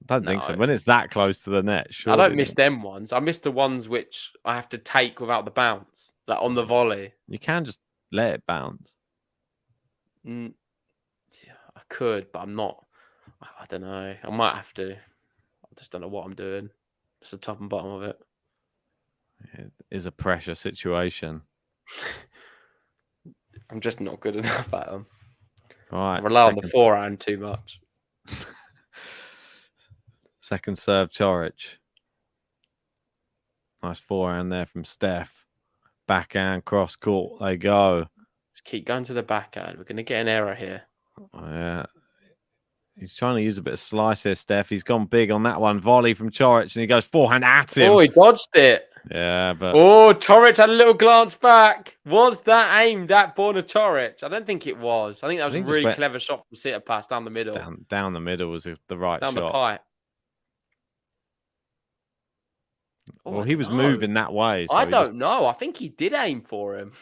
I don't think so. No. When it's that close to the net, I surely don't miss them ones. I miss the ones which I have to take without the bounce, like on the volley. You can just let it bounce. Yeah, I could, but I'm not. I don't know. I might have to. I just don't know what I'm doing. Just the top and bottom of it. It is a pressure situation. I'm just not good enough at them. Right. I rely on the forehand too much. Second serve, Chorich. Nice forehand there from Steph. Backhand, cross court. They go. Just keep going to the backhand. We're going to get an error here. Oh, yeah. He's trying to use a bit of slice here, Steph. He's gone big on that one. Volley from Chorich, and he goes forehand at him. Oh, he dodged it. Yeah, but... Oh, Chorich had a little glance back. Was that aimed at Borna Chorich? I don't think it was. I think that was a really clever shot from Tsitsipas down the middle. Down the middle was the right down shot. the pipe. Well, he was moving that way. So I don't know. I think he did aim for him.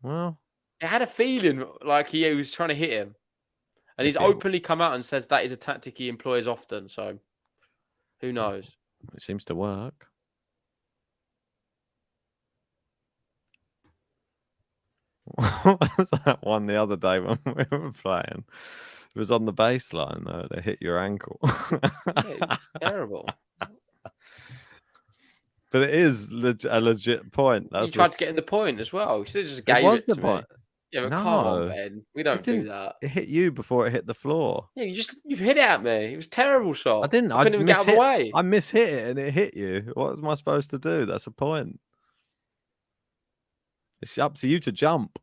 Well, I had a feeling like he was trying to hit him. And he's openly come out and says that is a tactic he employs often. So who knows? It seems to work. What was that one the other day when we were playing? It was on the baseline, though. They hit your ankle. It's terrible. But it is a legit point. He tried to get in the point as well. He just gave it to me. Yeah, but come on, Ben. We don't do that. It hit you before it hit the floor. Yeah, you hit it at me. It was a terrible shot. I didn't. I couldn't even get out of the way. I mishit it and it hit you. What am I supposed to do? That's a point. It's up to you to jump.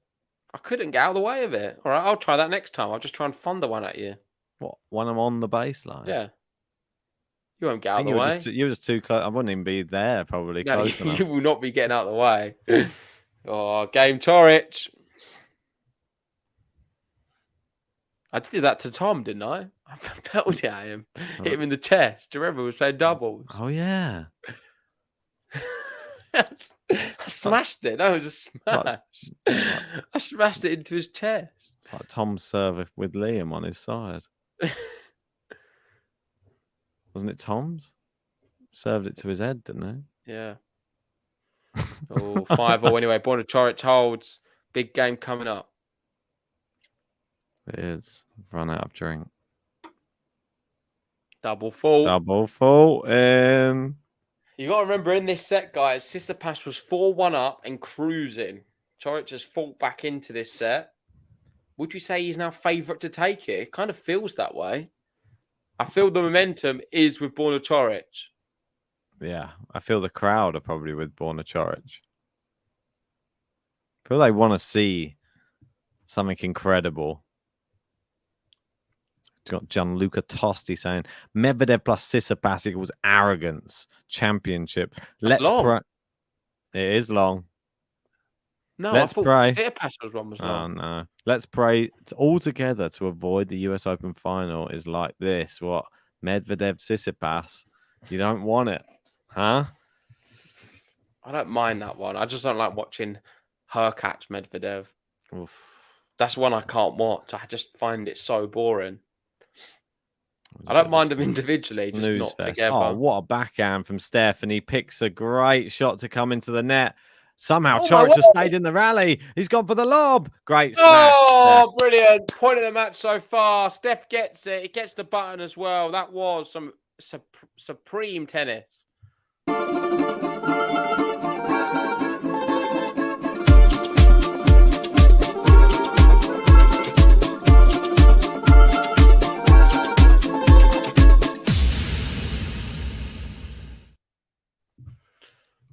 I couldn't get out of the way of it. All right, I'll try that next time. I'll just try and thunder one at you. What? When I'm on the baseline? Yeah. You won't get out of the way. You were just too close. I wouldn't even be there, probably. No, close enough. You will not be getting out of the way. Oh, game Chorich. I did that to Tom, didn't I? I pelted at him. Hit him in the chest. Do you remember we was playing doubles? Oh, yeah. I smashed it. No, it was a smash. I smashed it into his chest. It's like Tom's serve with Liam on his side. Wasn't it Tom's? Served it to his head, didn't Yeah. Oh, 5-0 anyway. Borna Choric holds. Big game coming up. he? It is. Run out of drink. Double full. Double full. You got to remember in this set, guys, Tsitsipas was 4-1 up and cruising. Choric has fought back into this set. Would you say he's now favourite to take it? It kind of feels that way. I feel the momentum is with Borna Choric. Yeah, I feel the crowd are probably with Borna Choric. I feel they want to see something incredible. Got Gianluca Tosti saying Medvedev plus Tsitsipas equals arrogance. Championship. That's long. It is long. No, Let's I thought pray. Tsitsipas was long. Oh no. Let's pray all together to avoid the US Open final is like this. What? Medvedev Tsitsipas. You don't want it. Huh? I don't mind that one. I just don't like watching her catch Medvedev. Oof. That's one I can't watch. I just find it so boring. I don't mind them individually, just not together. Oh, what a backhand from Steph. And he picks a great shot to come into the net. Somehow Choric has stayed in the rally. He's gone for the lob. Great smash. Oh, brilliant. Point of the match so far. Steph gets it. He gets the button as well. That was some supreme tennis.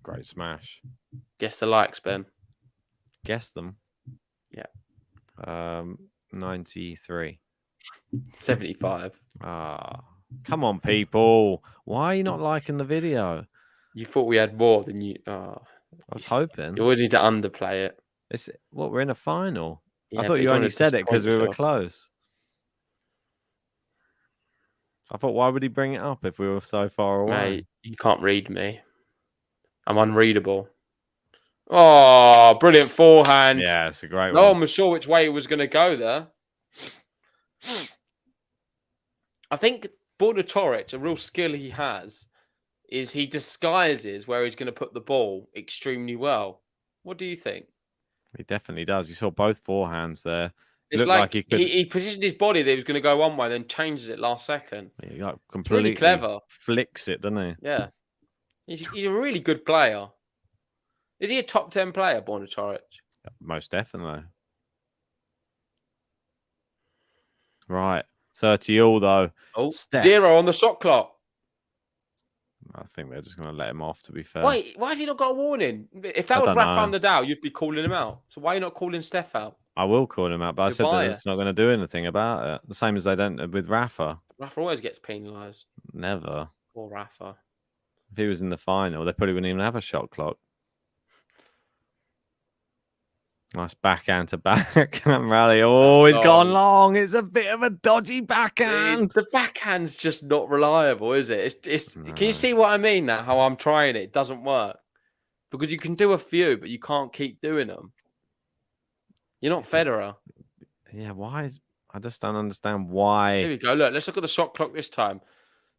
Great smash. Guess the likes, Ben. Guess them. Yeah. 93. 75. Ah, come on, people. Why are you not liking the video? You thought we had more than you. Oh, I was hoping. you always need to underplay it. We're in a final. Yeah, I thought but you don't only wanna said it because we were disappoint close. I thought, why would he bring it up if we were so far away? Mate, you can't read me. I'm unreadable. Oh, brilliant forehand. Yeah, it's a great No one. one was sure which way he was going to go there. I think Borna Choric, a real skill he has, is he disguises where he's going to put the ball extremely well. What do you think? He definitely does. You saw both forehands there. It's Looked like he could. he positioned his body that he was going to go one way, then changes it last second. He got It's completely really clever. flicks it, doesn't he? Yeah. He's a really good player. Is he a top 10 player, Borna Choric? Most definitely. Right. 30 all, though. Oh, Steph. 0 on the shot clock. I think they're just going to let him off, to be fair. Why has he not got a warning? If that I was don't Rafa know. Nadal, you'd be calling him out. So why are you not calling Steph out? I will call him out, but I You're said that biased. it's not going to do anything about it. The same as they don't with Rafa. Rafa always gets penalised. Never. Poor Rafa. If he was in the final, they probably wouldn't even have a shot clock. Nice backhand to backhand rally. Oh, he's gone long. It's a bit of a dodgy backhand. The backhand's just not reliable, is it? No. Can you see what I mean now? How I'm trying it doesn't work. Because you can do a few, but you can't keep doing them. You're not Federer. Yeah, I just don't understand why. Here we go. Look, let's look at the shot clock this time.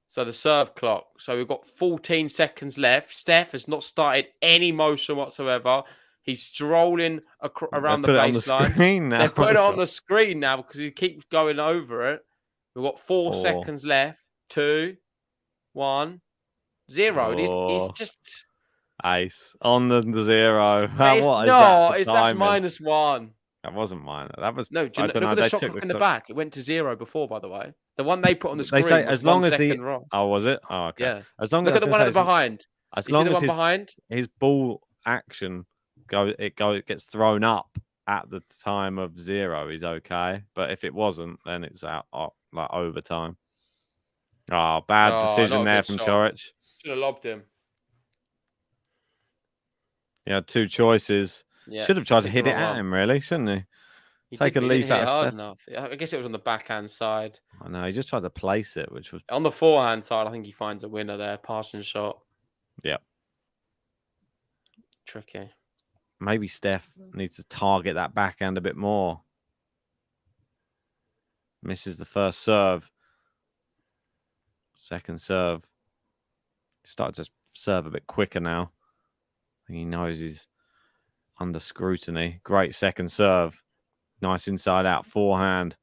So the serve clock. So we've got 14 seconds left. Steph has not started any motion whatsoever. He's strolling around the baseline. They're putting it on the screen now because he keeps going over it. We've got 4 seconds left. 2, 1, 0. He's just ace on the 0. That's -1. That wasn't mine. That was no. Look at the shot clock in the back. It went to 0 before, by the way. The one they put on the screen. They say was as long 1 as he. second wrong. Oh, was it? Oh, okay. Yeah. As long Look as at the one at the behind. As you long see the as one behind his ball action gets thrown up at the time of 0, he's okay. But if it wasn't, then it's out like overtime. Oh, bad decision there from Choric. Should have lobbed him. He had 2 choices. Yeah. Should have tried to hit it at him, really, shouldn't he? Take a leaf out of hard Steph. enough. I guess it was on the backhand side. I know, he just tried to place it, which was... On the forehand side, I think he finds a winner there. Passing shot. Yeah. Tricky. Maybe Steph needs to target that backhand a bit more. Misses the first serve. Second serve. Started to serve a bit quicker now. He knows he's under scrutiny. Great second serve. Nice inside out forehand.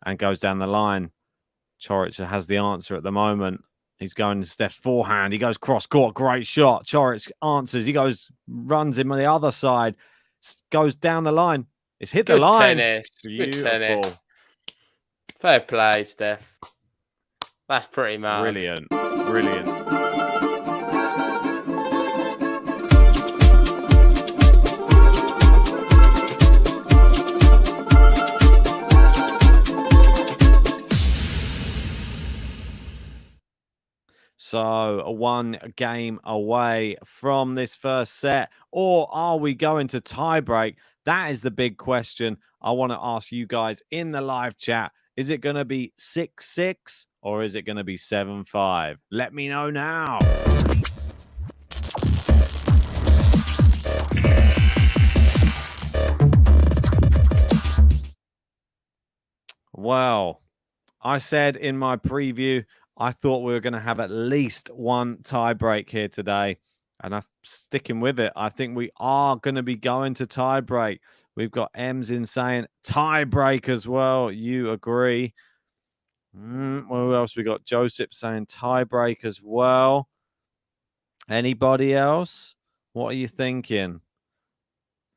And goes down the line. Coric has the answer at the moment. He's going to Steph's forehand. He goes cross court. Great shot. Coric answers. He runs him on the other side. Goes down the line. It's hit the line. Tennis. Beautiful. Good tennis. Fair play, Steph. That's pretty mad. Brilliant. Brilliant. So a 1 game away from this first set, or are we going to tiebreak? That is the big question. I want to ask you guys in the live chat. Is it going to be 6-6 or is it going to be 7-5? Let me know now. Well, I said in my preview, I thought we were going to have at least one tie break here today, and I'm sticking with it. I think we are going to be going to tie break. We've got Ems in saying tie break as well. You agree? Who else we got? Joseph saying tie break as well. Anybody else? What are you thinking?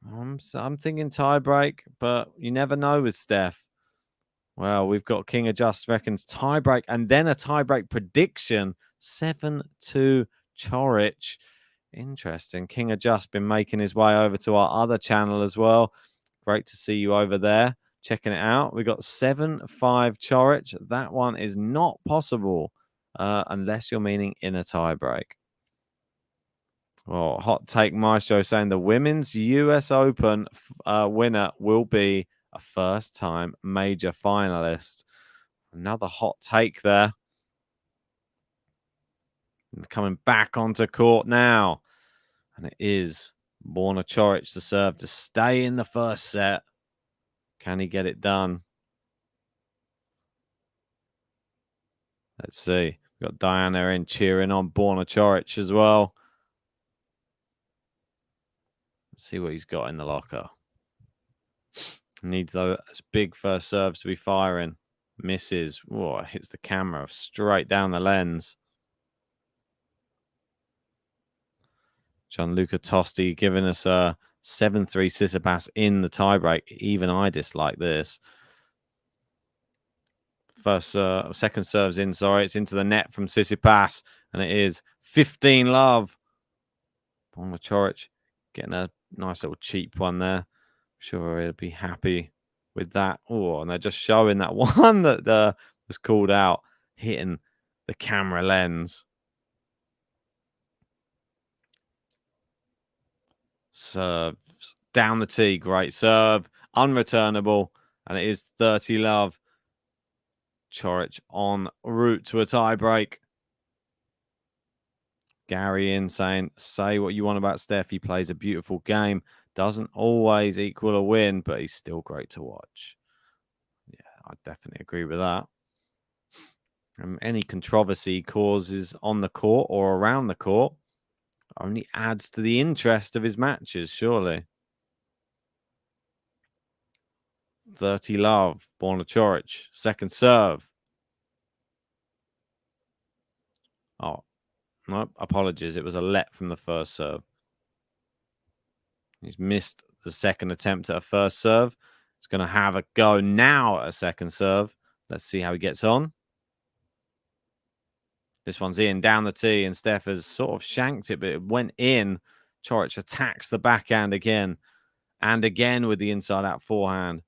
I'm thinking tie break, but you never know with Steph. Well, we've got King Adjust reckons tiebreak and then a tiebreak prediction. 7-2 Coric. Interesting. King Adjust been making his way over to our other channel as well. Great to see you over there. Checking it out. We got 7-5 Coric. That one is not possible unless you're meaning in a tiebreak. Well, hot take Maestro saying the women's US Open winner will be a first-time major finalist. Another hot take there. Coming back onto court now. And it is Borna Coric to serve to stay in the first set. Can he get it done? Let's see. We've got Diana in cheering on Borna Coric as well. Let's see what he's got in the locker. Needs those big first serves to be firing. Misses. Whoa, hits the camera straight down the lens. Gianluca Tosti giving us a 7-3 Tsitsipas in the tiebreak. Even I dislike this. Second serve's in, sorry. It's into the net from Tsitsipas. And it is 15-love. Borna Coric getting a nice little cheap one there. Sure, he'll be happy with that. Oh, and they're just showing that one that was called out, hitting the camera lens. Serves down the tee, great serve, unreturnable, and it is 30-love. Coric en route to a tiebreak. Gary in saying, say what you want about Steph. He plays a beautiful game. Doesn't always equal a win, but he's still great to watch. Yeah, I definitely agree with that. Any controversy he causes on the court or around the court only adds to the interest of his matches, surely. 30-love, Borna Coric. Second serve. Oh, no, apologies. It was a let from the first serve. He's missed the second attempt at a first serve. He's going to have a go now at a second serve. Let's see how he gets on. This one's in, down the tee, and Steph has sort of shanked it, but it went in. Coric attacks the backhand again. And again with the inside-out forehand.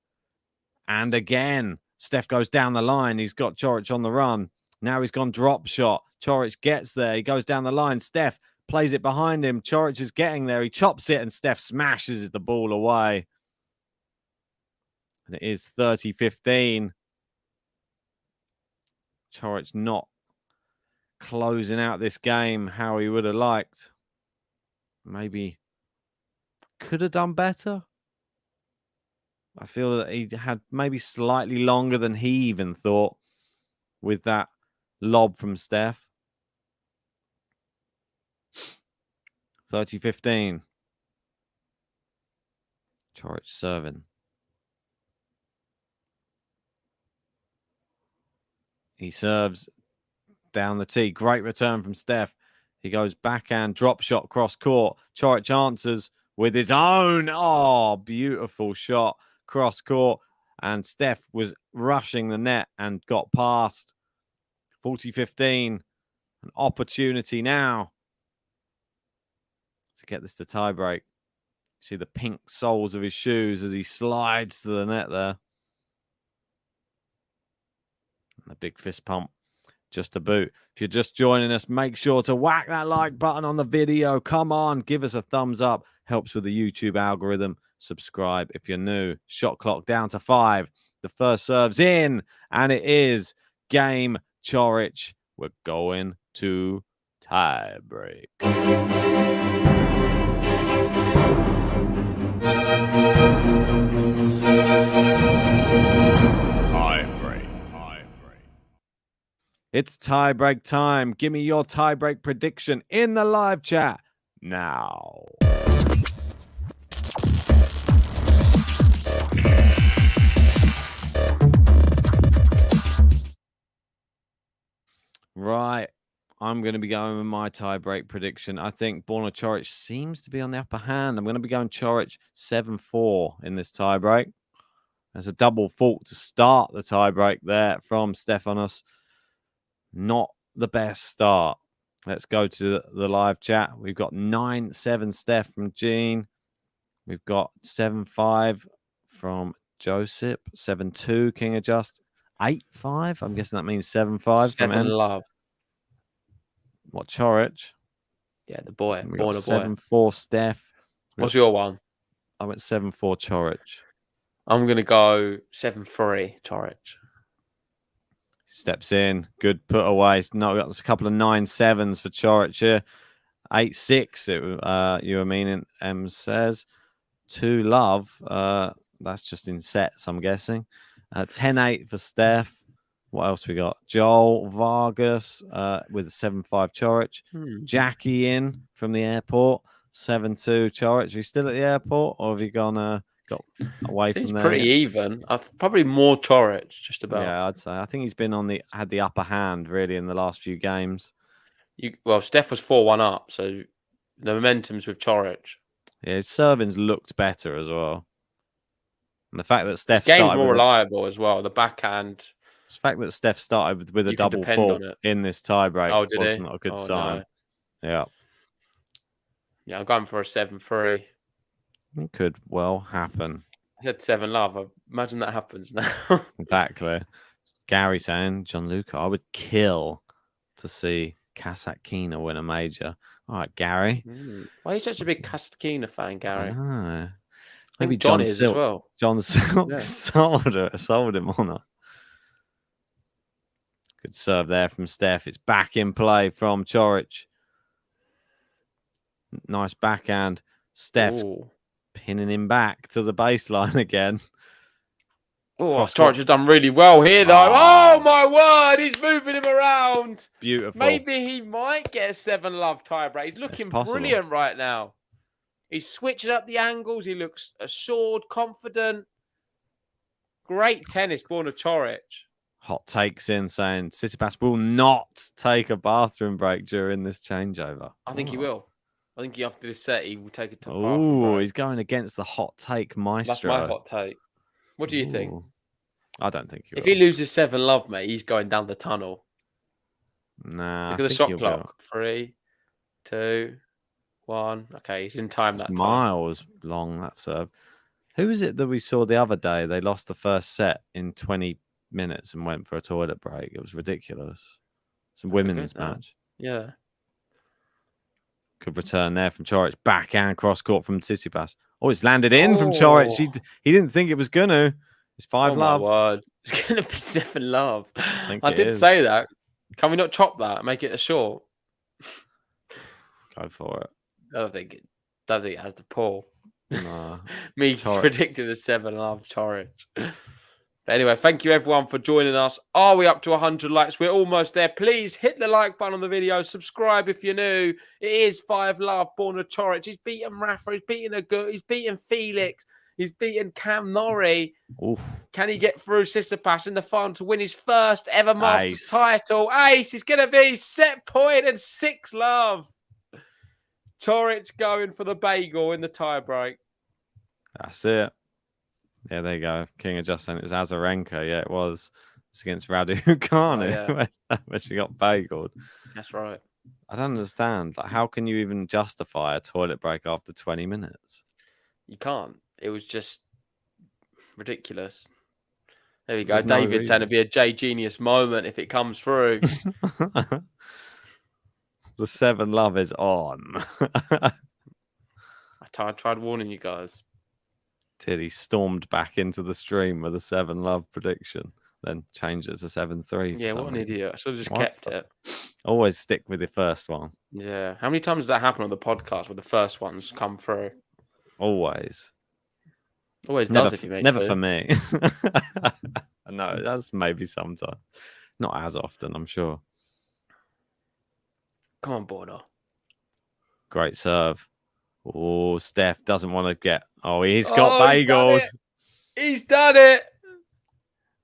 And again, Steph goes down the line. He's got Coric on the run. Now he's gone drop shot. Coric gets there. He goes down the line. Steph plays it behind him. Coric is getting there. He chops it, and Steph smashes the ball away. And it is 30-15. Coric not closing out this game how he would have liked. Maybe could have done better. I feel that he had maybe slightly longer than he even thought with that lob from Steph. 30-15. Coric serving. He serves down the tee. Great return from Steph. He goes backhand, drop shot, cross court. Coric answers with his own. Oh, beautiful shot, cross court. And Steph was rushing the net and got past. 40-15. An opportunity now to get this to tiebreak. See the pink soles of his shoes as he slides to the net there. And a big fist pump just to boot. If you're just joining us, make sure to whack that like button on the video. Come on, give us a thumbs up. Helps with the YouTube algorithm. Subscribe if you're new. Shot clock down to 5. The first serve's in, and it is game Coric. We're going to tiebreak. It's tiebreak time. Give me your tiebreak prediction in the live chat now. Right. I'm going to be going with my tiebreak prediction. I think Borna Coric seems to be on the upper hand. I'm going to be going Coric 7-4 in this tiebreak. There's a double fault to start the tiebreak there from Stefanos. Not the best start. Let's go to the live chat. We've got 9-7 Steph from Gene. We've got 7-5 from Joseph. 7-2 King Adjust. 8-5. I'm guessing that means 7-5 from 7 love. What, Coric? Yeah, the boy. We got Born a boy. 7-4 Steph. What's your one? I went 7-4 Coric. I'm going to go 7-3 Coric. Steps in. Good put away. No, there's a couple of 9-7s for Coric here. 8-6, you were meaning, says. 2 love. That's just in sets, I'm guessing. 10-8 for Steph. What else we got? Joel Vargas with a 7-5 Coric. Jackie in from the airport. 7-2 Coric. Are you still at the airport, or have you got away Seems from there? pretty even. Probably more Coric, just about. Yeah, I'd say. I think he's been had the upper hand really in the last few games. Well, Steph was 4-1 up, so the momentum's with Coric. Yeah, his servings looked better as well. And the fact that Steph His game's started more reliable as well. The backhand. The fact that Steph started with a You can double depend fault on it. in this tiebreak wasn't a good sign. No. Yeah. Yeah, I'm going for a 7-3. It could well happen. I said 7 love. I imagine that happens now. Exactly. Gary saying, Gianluca, I would kill to see Kasatkina win a major. All right, Gary. Why are you such a big Kasatkina fan, Gary? Maybe John John is Silk. as well. John Silk sold him on it. Good serve there from Steph. It's back in play from Coric. Nice backhand. Steph pinning him back to the baseline again. Oh, Coric has done really well here, though. Oh, my word. He's moving him around. Beautiful. Maybe he might get a 7 love tiebreak. He's looking brilliant right now. He's switching up the angles. He looks assured, confident. Great tennis, Borna Coric. Hot takes in saying Tsitsipas will not take a bathroom break during this changeover. I think he will. I think after this set, he will take it to the bathroom break. break. He's going against the hot take maestro. That's my hot take. What do you think? I don't think he will. If he loses 7 love, mate, he's going down the tunnel. Nah. Look at the shot clock. 3, 2, 1. Okay, he's in time that time. Miles long, that serve. Who is it that we saw the other day? They lost the first set in 20 minutes and went for a toilet break. It was ridiculous. It's a women's match. Yeah. Good return there from Coric. Backhand cross court from Tsitsipas. Oh, it's landed in from Coric. He didn't think it was going to. It's 5 love. My word. It's going to be 7 love. I did say that. Can we not chop that? Make it a short? Go for it. I don't think it has the pull. Nah. Me Chorich. predicting a 7.5 Chorich. But anyway, thank you everyone for joining us. Are we up to 100 likes? We're almost there. Please hit the like button on the video. Subscribe if you're new. It is 5 Love, Borna Chorich. He's beaten Rafa. He's beaten Agut. He's beaten Felix. He's beaten Cam Norrie. Oof. Can he get through Tsitsipas in the final to win his first ever Masters Ace. title? Ace is going to be set point and 6 Love. Chorich going for the bagel in the tiebreak. That's it. Yeah, there you go. King of Just, and it was Azarenka. Yeah, it was. It's against Raducanu, where she got bageled. That's right. I don't understand. Like, how can you even justify a toilet break after 20 minutes? You can't. It was just ridiculous. There we go. There's no David saying it'd be a J Genius moment if it comes through. The 7 Love is on. I tried warning you guys. Till he stormed back into the stream with a 7 Love prediction, then changed it to 7-3. Yeah, what an idiot. I should have just kept it. Always stick with your first one. Yeah. How many times does that happen on the podcast where the first ones come through? Always. Always Never, does if you make never two. for me. No, that's maybe sometimes. Not as often, I'm sure. Come on, Borna. Great serve. Oh, Steph doesn't want to get. Oh, he's got bageled. He's done it.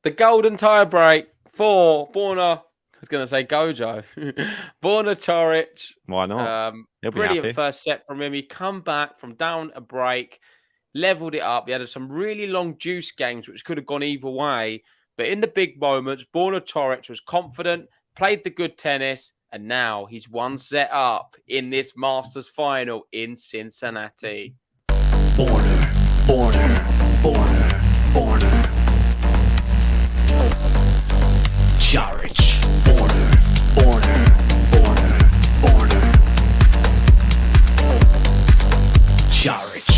The golden tie break for Borna. I was going to say Gojo. Borna Chorich. Why not? He'll be Brilliant happy. first set from him. He come back from down a break, leveled it up. He had some really long juice games, which could have gone either way. But in the big moments, Borna Chorich was confident, played the good tennis, and now he's one set up in this Masters final in Cincinnati. Borna. Chorich. Borna. Chorich. Borna. Chorich.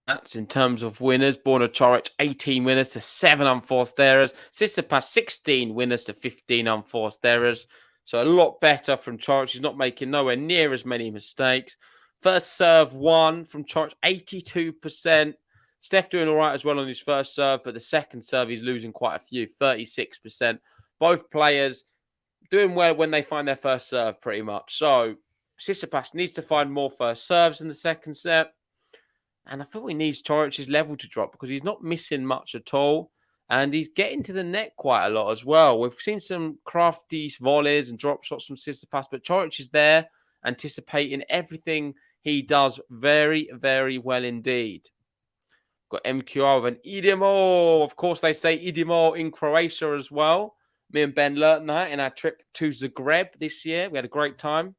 That's in terms of winners. Borna Chorich, 18 winners to 7 unforced errors. Tsitsipas, 16 winners to 15 unforced errors. So a lot better from Chorich. He's not making nowhere near as many mistakes. First serve 1 from Chorich, 82%. Steph doing all right as well on his first serve, but the second serve he's losing quite a few, 36%. Both players doing well when they find their first serve pretty much. So Tsitsipas needs to find more first serves in the second set. And I feel he needs Chorich's level to drop because he's not missing much at all. And he's getting to the net quite a lot as well. We've seen some crafty volleys and drop shots from Tsitsipas, but Chorich is there anticipating everything he does very, very well indeed. Got MQR with an Idemo. Of course, they say Idemo in Croatia as well. Me and Ben learned that in our trip to Zagreb this year. We had a great time.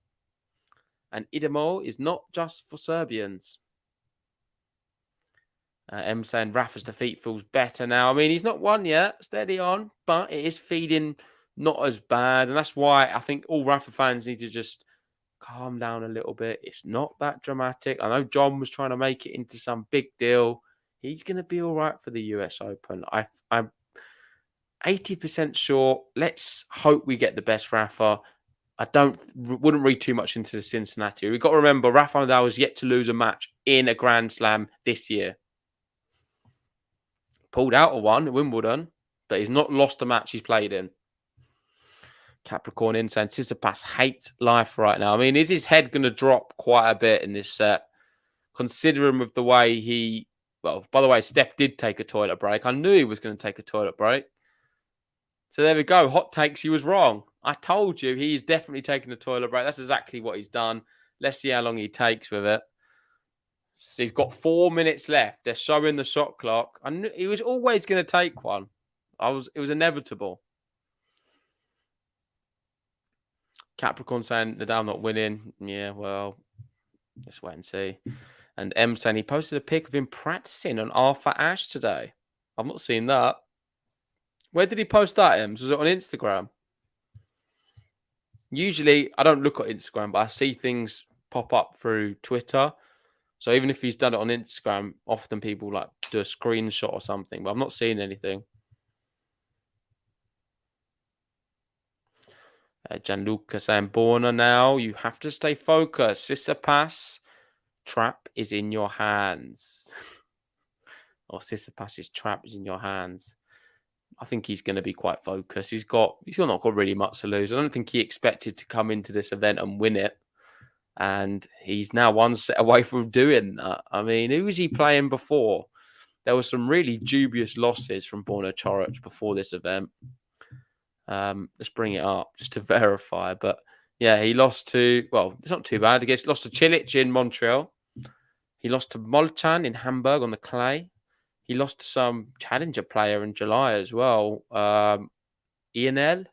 And Idemo is not just for Serbians. M saying Rafa's defeat feels better now. I mean, he's not won yet. Steady on. But it is feeling not as bad. And that's why I think all Rafa fans need to just calm down a little bit. It's not that dramatic. I know John was trying to make it into some big deal. He's going to be all right for the US Open. I'm 80% sure. Let's hope we get the best Rafa. I wouldn't read too much into the Cincinnati. We've got to remember, Rafa Nadal has yet to lose a match in a Grand Slam this year. Pulled out of one at Wimbledon, but he's not lost a match he's played in. Capricorn in saying Tsitsipas hates life right now. I mean, is his head going to drop quite a bit in this set? Considering with the way he... Well, by the way, Steph did take a toilet break. I knew he was going to take a toilet break. So there we go. Hot takes, he was wrong. I told you he's definitely taking a toilet break. That's exactly what he's done. Let's see how long he takes with it. So he's got 4 minutes left. They're showing the shot clock. I knew he was always going to take one. It was inevitable. Capricorn saying Nadal not winning. Yeah, well, let's wait and see. And M saying he posted a pic of him practicing on Arthur Ashe today. I've not seen that. Where did he post that, Ems? Was it on Instagram? Usually, I don't look at Instagram, but I see things pop up through Twitter. So even if he's done it on Instagram, often people like do a screenshot or something, but I'm not seeing anything. Gianluca saying, Borna now, you have to stay focused. Tsitsipas, trap is in your hands. Or Tsitsipas's trap is in your hands. I think he's going to be quite focused. He's not got really much to lose. I don't think he expected to come into this event and win it. And he's now one set away from doing that. I mean, who was he playing before? There were some really dubious losses from Borna Coric before this event. Let's bring it up just to verify. But yeah, he lost to, well, it's not too bad. He lost to Cilic in Montreal. He lost to Molchan in Hamburg on the clay. He lost to some challenger player in July as well. Ianel,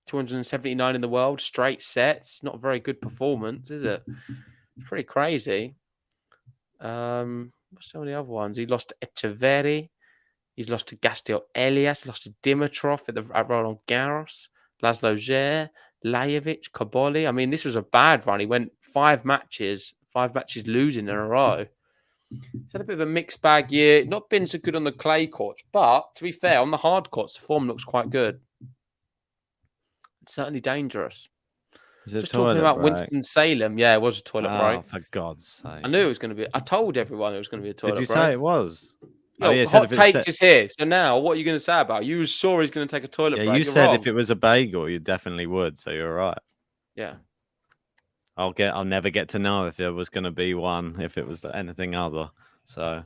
279 in the world, straight sets. Not a very good performance, is it? It's pretty crazy. What's some of the other ones? He lost to Echeverri. He's lost to Gastiel Elias. He lost to Dimitrov at Roland Garros. Laszlo Zer, Lajovic, Kaboli. I mean, this was a bad run. He went 5 matches losing in a row. He's had a bit of a mixed bag year. Not been so good on the clay courts, but to be fair, on the hard courts, the form looks quite good. It's certainly dangerous. Just talking about Winston-Salem. Yeah, it was a toilet break. For God's sake. I knew it was going to be. I told everyone it was going to be a toilet break. Did you say it was? Hot takes is here. So now, what are you going to say about it? You were sure he's going to take a toilet break. Yeah, you said if it was a bagel, you definitely would. So you're right. Yeah. I'll never get to know if there was going to be one, if it was anything other. So,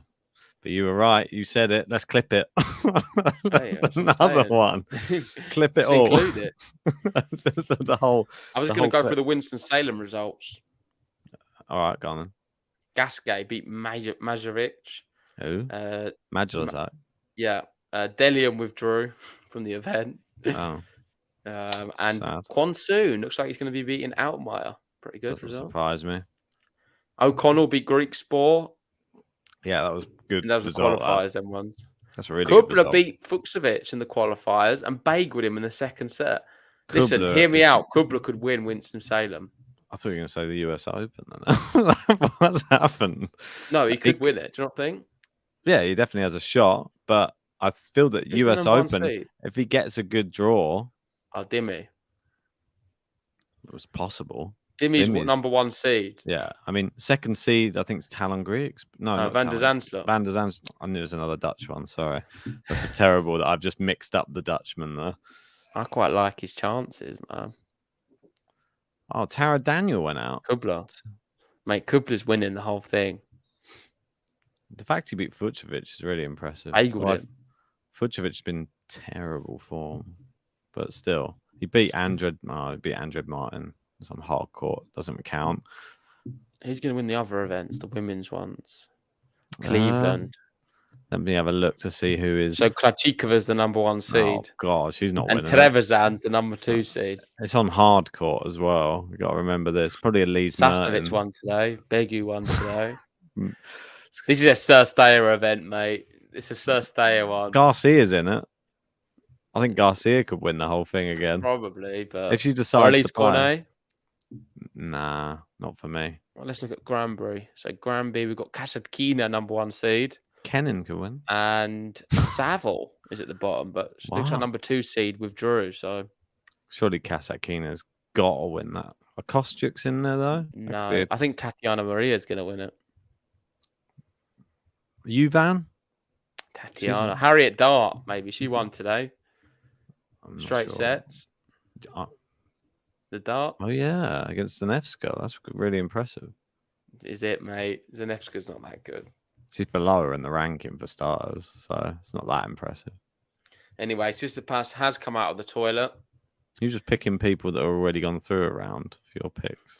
but you were right. You said it. Let's clip it. Hey, another one. Clip it all. Include it. The whole. I was going to go for the Winston-Salem results. All right, go on then. Gasquet beat Majevic. Who? Majevic. Yeah. Delium withdrew from the event. Oh. And Kwon Soon looks like he's going to be beating Altmaier. Pretty good Doesn't result. surprise me. O'Connell beat Greek Sport. Yeah, that was good. And that was the qualifiers, them ones. That's really good. Kubler beat Fuchsovich in the qualifiers and bageled him in the second set. Kubler, listen, hear me out. Kubler could win Winston-Salem. I thought you were going to say the US Open. Then. What's happened? No, he could win it. Do you not think? Yeah, he definitely has a shot. But I feel that US Open, if he gets a good draw. Oh, Dimmy. It was possible. Dimmy's number 1 seed. Yeah, I mean, second seed, I think it's Talon Greeks. No, Van der Zandslup. Van der Zandslup. I knew it was another Dutch one. Sorry. That's terrible that I've just mixed up the Dutchman there. I quite like his chances, man. Oh, Tara Daniel went out. Kubler. Mate, Kubler's winning the whole thing. The fact he beat Fucsovic is really impressive. Fucsovic's been terrible form. But still, he beat Andred Martin. Some hard court doesn't count. Who's going to win the other events, the women's ones? Cleveland. Let me have a look to see who is. So Krachikova's the number 1 seed. Oh God, she's not and winning. And Trevisan's the number 2 seed. It's on hard court as well. You got to remember this. Probably Elise Mertens. Sasnovich won today. Begu won today. This is a Surstayer event, mate. It's a Surstayer one. Garcia's in it. I think Garcia could win the whole thing again. Probably, but if she decides to play. Cornet? Nah, not for me. Well, let's look at Granbury. So Granbury, we've got Kasatkina, number 1 seed. Kennan could win. And Saville is at the bottom, but looks like number 2 seed withdrew. So surely Kasatkina's got to win that. Are Kostyuk's in there though? No, I think Tatiana Maria is going to win it. Van? Tatiana. Harriet Dart, maybe. She won today. Straight sets. The Dart. Oh, yeah. Against Zanevska. That's really impressive. Is it, mate? Zanevska's not that good. She's below her in the ranking for starters, so it's not that impressive. Anyway, Tsitsipas has come out of the toilet. You're just picking people that have already gone through a round for your picks.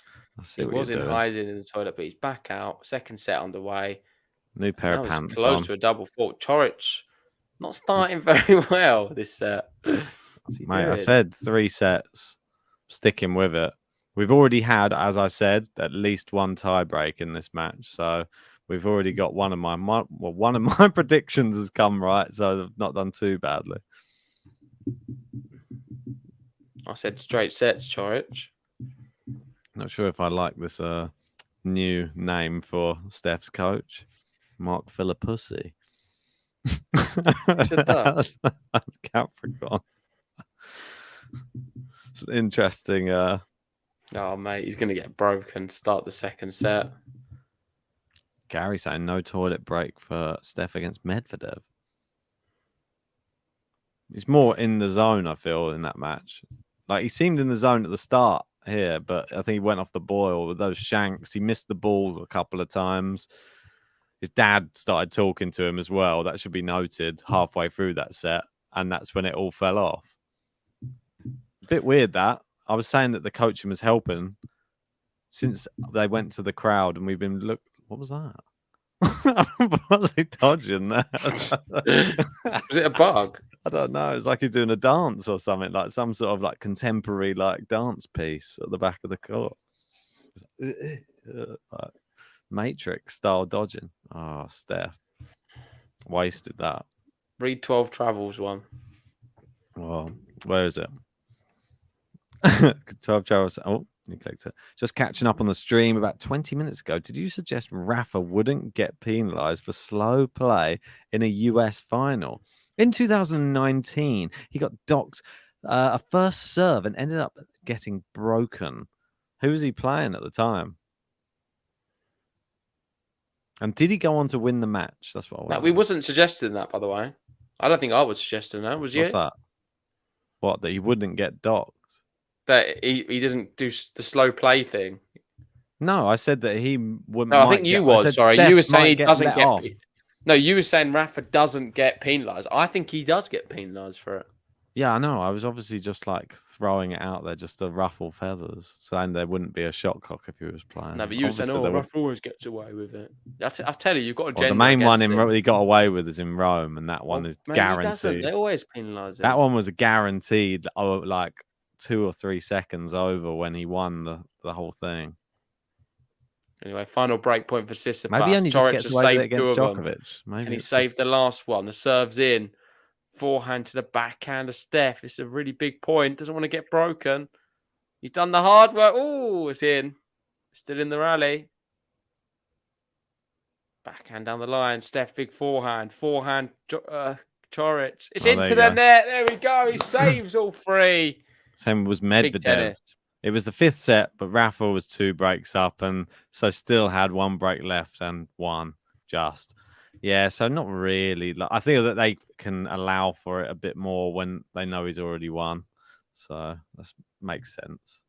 It was in hiding in the toilet, but he's back out. Second set underway. New pair of pants close to a double fault. Coric not starting very well this set. Mate, I said 3 sets. Sticking with it. We've already had, as I said, at least 1 tie break in this match. So we've already got one of my predictions has come right. So I've not done too badly. I said straight sets, Coric. Not sure if I like this new name for Steph's coach, Mark Philippussy. Capricorn. It's an interesting. Oh, mate, he's going to get broken. Start the second set. Gary saying no toilet break for Steph against Medvedev. He's more in the zone, I feel, in that match. Like, he seemed in the zone at the start here, but I think he went off the boil with those shanks. He missed the ball a couple of times. His dad started talking to him as well. That should be noted halfway through that set. And that's when it all fell off. A bit weird that. I was saying that the coaching was helping since they went to the crowd and we've been what was that? What was he dodging there? Was it a bug? I don't know. It's like he's doing a dance or something, like some sort of like contemporary like dance piece at the back of the court. Like Matrix style dodging. Oh, Steph. Wasted that. Read 12 Travels one. Well, where is it? 12 Travels. Oh, you clicked it. Just catching up on the stream about 20 minutes ago. Did you suggest Rafa wouldn't get penalized for slow play in a US final? In 2019, he got docked a first serve and ended up getting broken. Who was he playing at the time? And did he go on to win the match? That's what I want. We wasn't suggesting that, by the way. I don't think I was suggesting that. Was you? What's that? What, that he wouldn't get docked? That he doesn't do the slow play thing. No, I said that he wouldn't. No, I think you was. Sorry, you were saying he doesn't get. No, you were saying Rafa doesn't get penalised. I think he does get penalised for it. Yeah, I know. I was obviously just like throwing it out there just to ruffle feathers, saying there wouldn't be a shot clock if he was playing. No, but you were saying, Rafa always gets away with it. I tell you, you've got a the main one he got away with is in Rome, and that one is guaranteed. They always penalise him. That one was guaranteed, like 2 or 3 seconds over when he won the whole thing. Anyway, final break point for Tsitsipas. Maybe he only just gets away with it against Djokovic. Maybe and he saved the last one. The serve's in. Forehand to the backhand of Steph. It's a really big point. Doesn't want to get broken. He's done the hard work. Oh, it's in. Still in the rally. Backhand down the line. Steph, big forehand. Forehand, Coric. It's into the net. There we go. He saves all three. Same was Medvedev. It was the 5th set, but Rafa was 2 breaks up, and so still had 1 break left and won just. Yeah, so not really. I think that they can allow for it a bit more when they know he's already won. So that makes sense.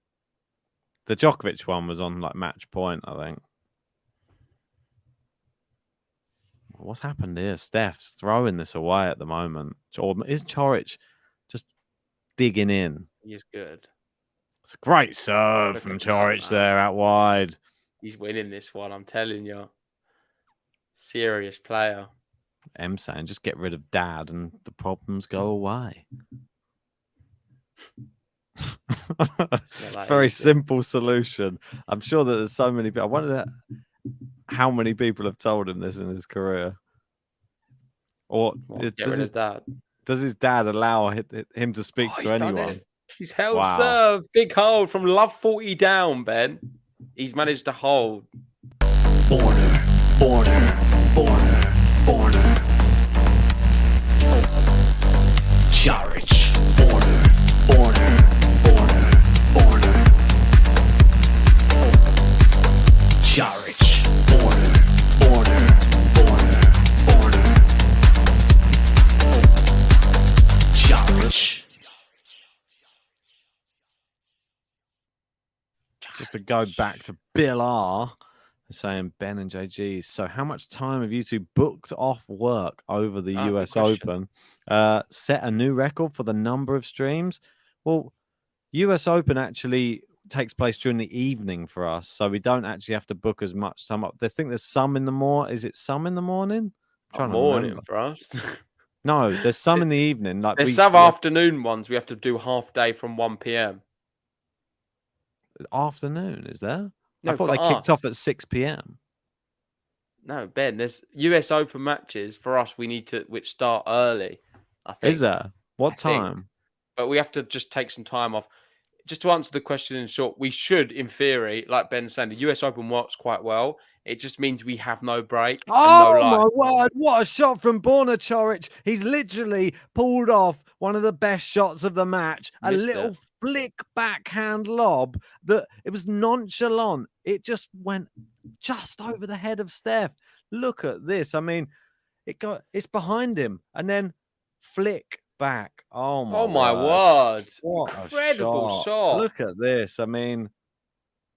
The Djokovic one was on like match point, I think. What's happened here? Steph's throwing this away at the moment. Or is Coric just digging in? He's good. It's a great serve from Coric there out wide. He's winning this one, I'm telling you. Serious player. M saying just get rid of Dad and the problems go away. Very simple solution. I'm sure that there's so many people. I wonder how many people have told him this in his career. Or does his dad allow him to speak to anyone? He's held serve. Big hold from love 40 down, Ben. He's managed to hold. Borna. Charic. Borna. Charic. Borna. Charic. Just to go back to Bill R. saying Ben and JG. So how much time have you two booked off work over the US Open? Set a new record for the number of streams? Well, US Open actually takes place during the evening for us, so we don't actually have to book as much time up. I think there's some in the morning. Is it some in the morning? Morning for us. No, there's some in the evening. Like there's some afternoon ones. We have to do half day from 1 p.m. Afternoon, is there? No, I thought they kicked off at 6 p.m. No, Ben, there's US Open matches for us which start early, I think. Is there? What time? But we have to just take some time off. just to answer the question in short, we should, in theory, like Ben saying, the US Open works quite well. It just means we have no break and no Oh life. my word! What a shot from Borna Choric. He's literally pulled off one of the best shots of the match. A Missed little it. flick backhand lob that it was nonchalant. It just went just over the head of Steph. Look at this. I mean, it's behind him and then flick back. Oh my word. What Incredible a shot. Look at this. I mean,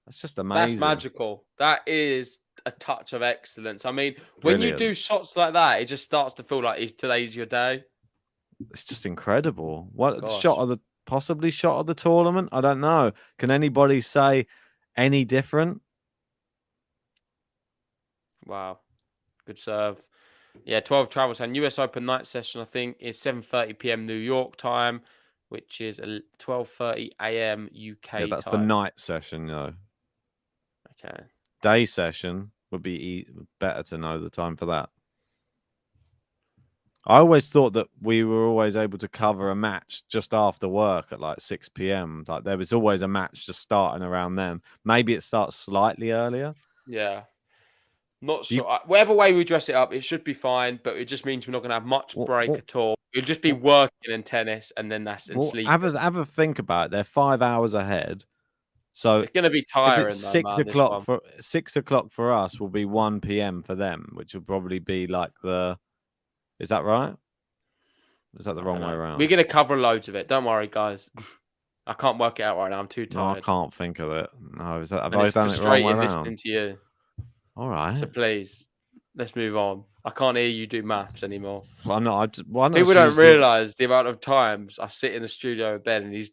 that's just amazing. That's magical. That is a touch of excellence. I mean, when you Brilliant. do shots like that, it just starts to feel like today's your day. It's just incredible. What Gosh. possibly shot of the tournament? I don't know. Can anybody say any different? Wow. Good serve. Yeah, 12 travels and US Open night session, I think, is 7:30 p.m. New York time, which is 12:30 a.m. UK Yeah, that's time. the night session, though. Okay. Day session would be better to know the time for that. I always thought that we were always able to cover a match just after work at like 6 p.m. Like there was always a match just starting around then. Maybe it starts slightly earlier. Yeah. Not sure. Whatever way we dress it up, it should be fine, but it just means we're not going to have much break at all. It'll just be working and tennis, and then that's and sleep. Have a think about it. They're 5 hours ahead. So it's going to be tiring. If it's 6 o'clock for us will be 1 p.m. for them, which will probably be like is that right? Is that the wrong way around? We're going to cover loads of it. Don't worry, guys. I can't work it out right now. I'm too tired. No, I can't think of it. No, is that have and I it's done it wrong way around? listening to you. All right. So please, let's move on. I can't hear you do maths anymore. Well, no, people don't realise the amount of times I sit in the studio with Ben and he's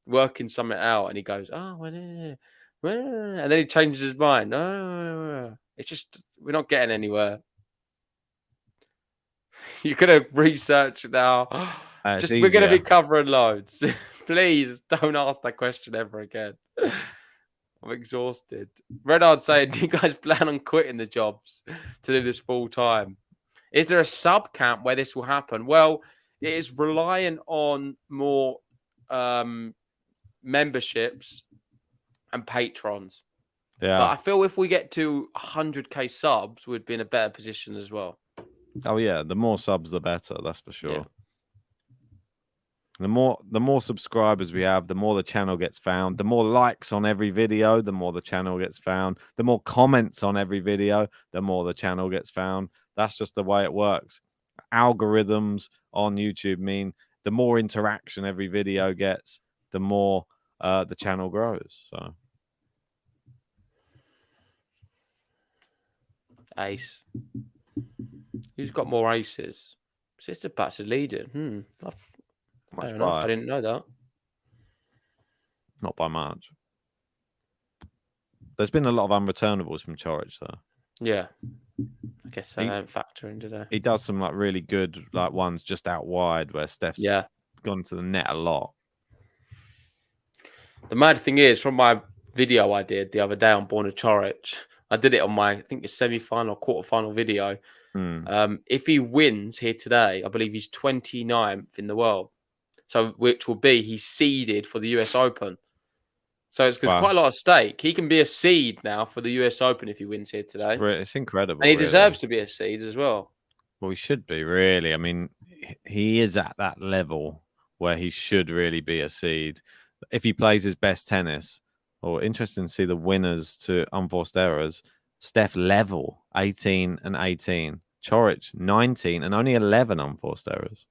working something out, and he goes, "Oh, and then he changes his mind. Oh, it's just we're not getting anywhere." You're gonna research now. We're gonna be covering loads. Please don't ask that question ever again. I'm exhausted. Renard saying, do you guys plan on quitting the jobs to do this full time? Is there a sub camp where this will happen? Well, it is reliant on more memberships and patrons. Yeah. But I feel if we get to 100k subs, we'd be in a better position as well. Oh yeah, the more subs, the better. That's for sure. Yeah. The more subscribers we have, the more the channel gets found. The more likes on every video, the more the channel gets found. The more comments on every video, the more the channel gets found. That's just the way it works. Algorithms on YouTube mean the more interaction every video gets, the more the channel grows. So, ace. Who's got more aces? TSITSIPAS is leading. Fair enough. I didn't know that. Not by much. There's been a lot of unreturnables from Choric, though. Yeah. I guess I don't factor in today. He does some like really good like ones just out wide where Steph's gone to the net a lot. The mad thing is, from my video I did the other day on Borna Choric, I did it on my, I think, semi-final, quarter-final video. If he wins here today, I believe he's 29th in the world. So, which will be he's seeded for the US Open. So there's quite a lot at stake. He can be a seed now for the US Open if he wins here today. It's incredible. And he deserves to be a seed as well. Well, he should be, really. I mean, he is at that level where he should really be a seed. If he plays his best tennis, or interesting to see the winners to unforced errors. Steph level, 18 and 18. Choric, 19 and only 11 unforced errors.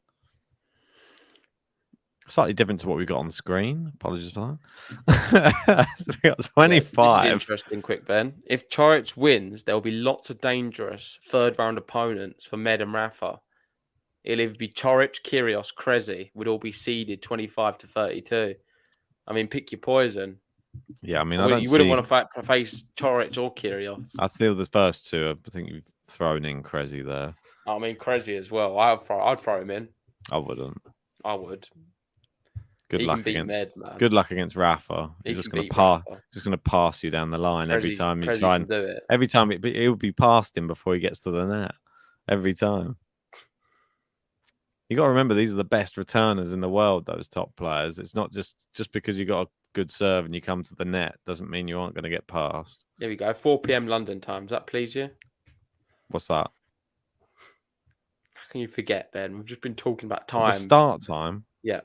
Slightly different to what we got on the screen. Apologies for that. We got 25. This is interesting, quick, Ben. If Choric wins, there will be lots of dangerous third-round opponents for Med and Rafa. It'll either be Choric, Kyrgios, Krezi would all be seeded 25 to 32. I mean, pick your poison. Yeah, I mean, you wouldn't want to face Choric or Kyrgios. I feel the first two. I think you've thrown in Krezi there. I mean, Krezi as well. I'd throw him in. I wouldn't. I would. Good luck against Rafa. He's just going to pass you down the line every time you try and do it. Every time it will be past him before he gets to the net. Every time. You got to remember these are the best returners in the world. Those top players. It's not just because you got a good serve and you come to the net, doesn't mean you aren't going to get past. There we go. 4 p.m. London time. Does that please you? What's that? How can you forget, Ben? We've just been talking about The time. start time. Yeah.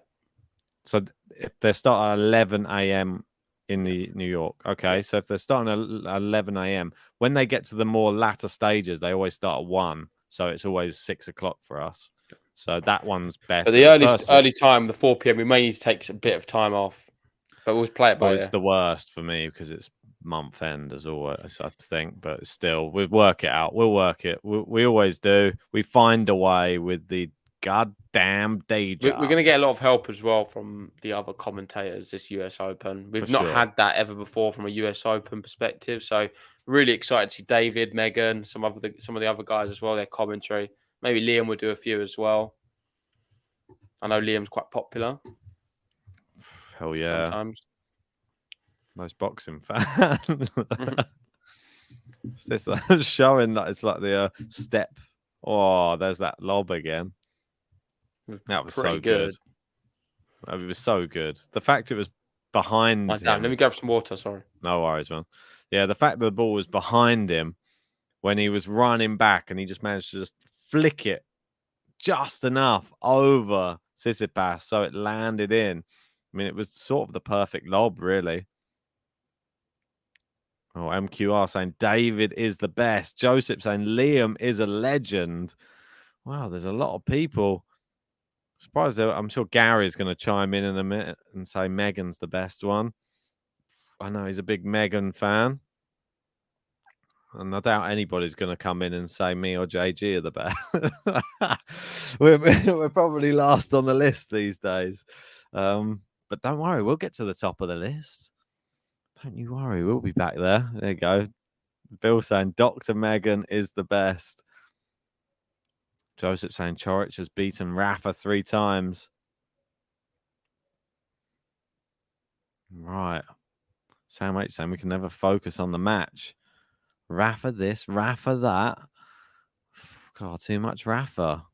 So if they're starting at 11 a.m. in the New York, okay. Yeah. So if they're starting at 11 a.m., when they get to the more latter stages, they always start at 1. So it's always 6 o'clock for us. So that one's better. But the early time, the 4 p.m., we may need to take a bit of time off. But we'll play it by Well, it's the worst for me because it's month end as always, I think. But still, we'll work it out. We'll work it. We always do. We find a way with the goddamn day jobs. We're going to get a lot of help as well from the other commentators this US Open. We've not had that ever before from a US Open perspective. So really excited to see David, Megan, some of the other guys as well, their commentary. Maybe Liam will do a few as well. I know Liam's quite popular. Hell yeah. Sometimes. Most boxing fans. It's this showing that it's like the step. Oh, there's that lob again. That was so good. It was so good. The fact it was behind him. Let me grab some water, sorry. No worries, man. Yeah, the fact that the ball was behind him when he was running back and he just managed to just flick it just enough over Tsitsipas so it landed in. I mean, it was sort of the perfect lob, really. Oh, MQR saying David is the best. Joseph saying Liam is a legend. Wow, there's a lot of people. Surprised though. I'm sure Gary's going to chime in a minute and say Megan's the best one. I know he's a big Megan fan. And I doubt anybody's going to come in and say me or JG are the best. we're probably last on the list these days. But don't worry, we'll get to the top of the list. Don't you worry, we'll be back there. There you go. Bill saying Dr. Megan is the best. Joseph saying Chorich has beaten Rafa 3 times. Right. Sam H saying we can never focus on the match. Rafa this, Rafa that. God, too much Rafa.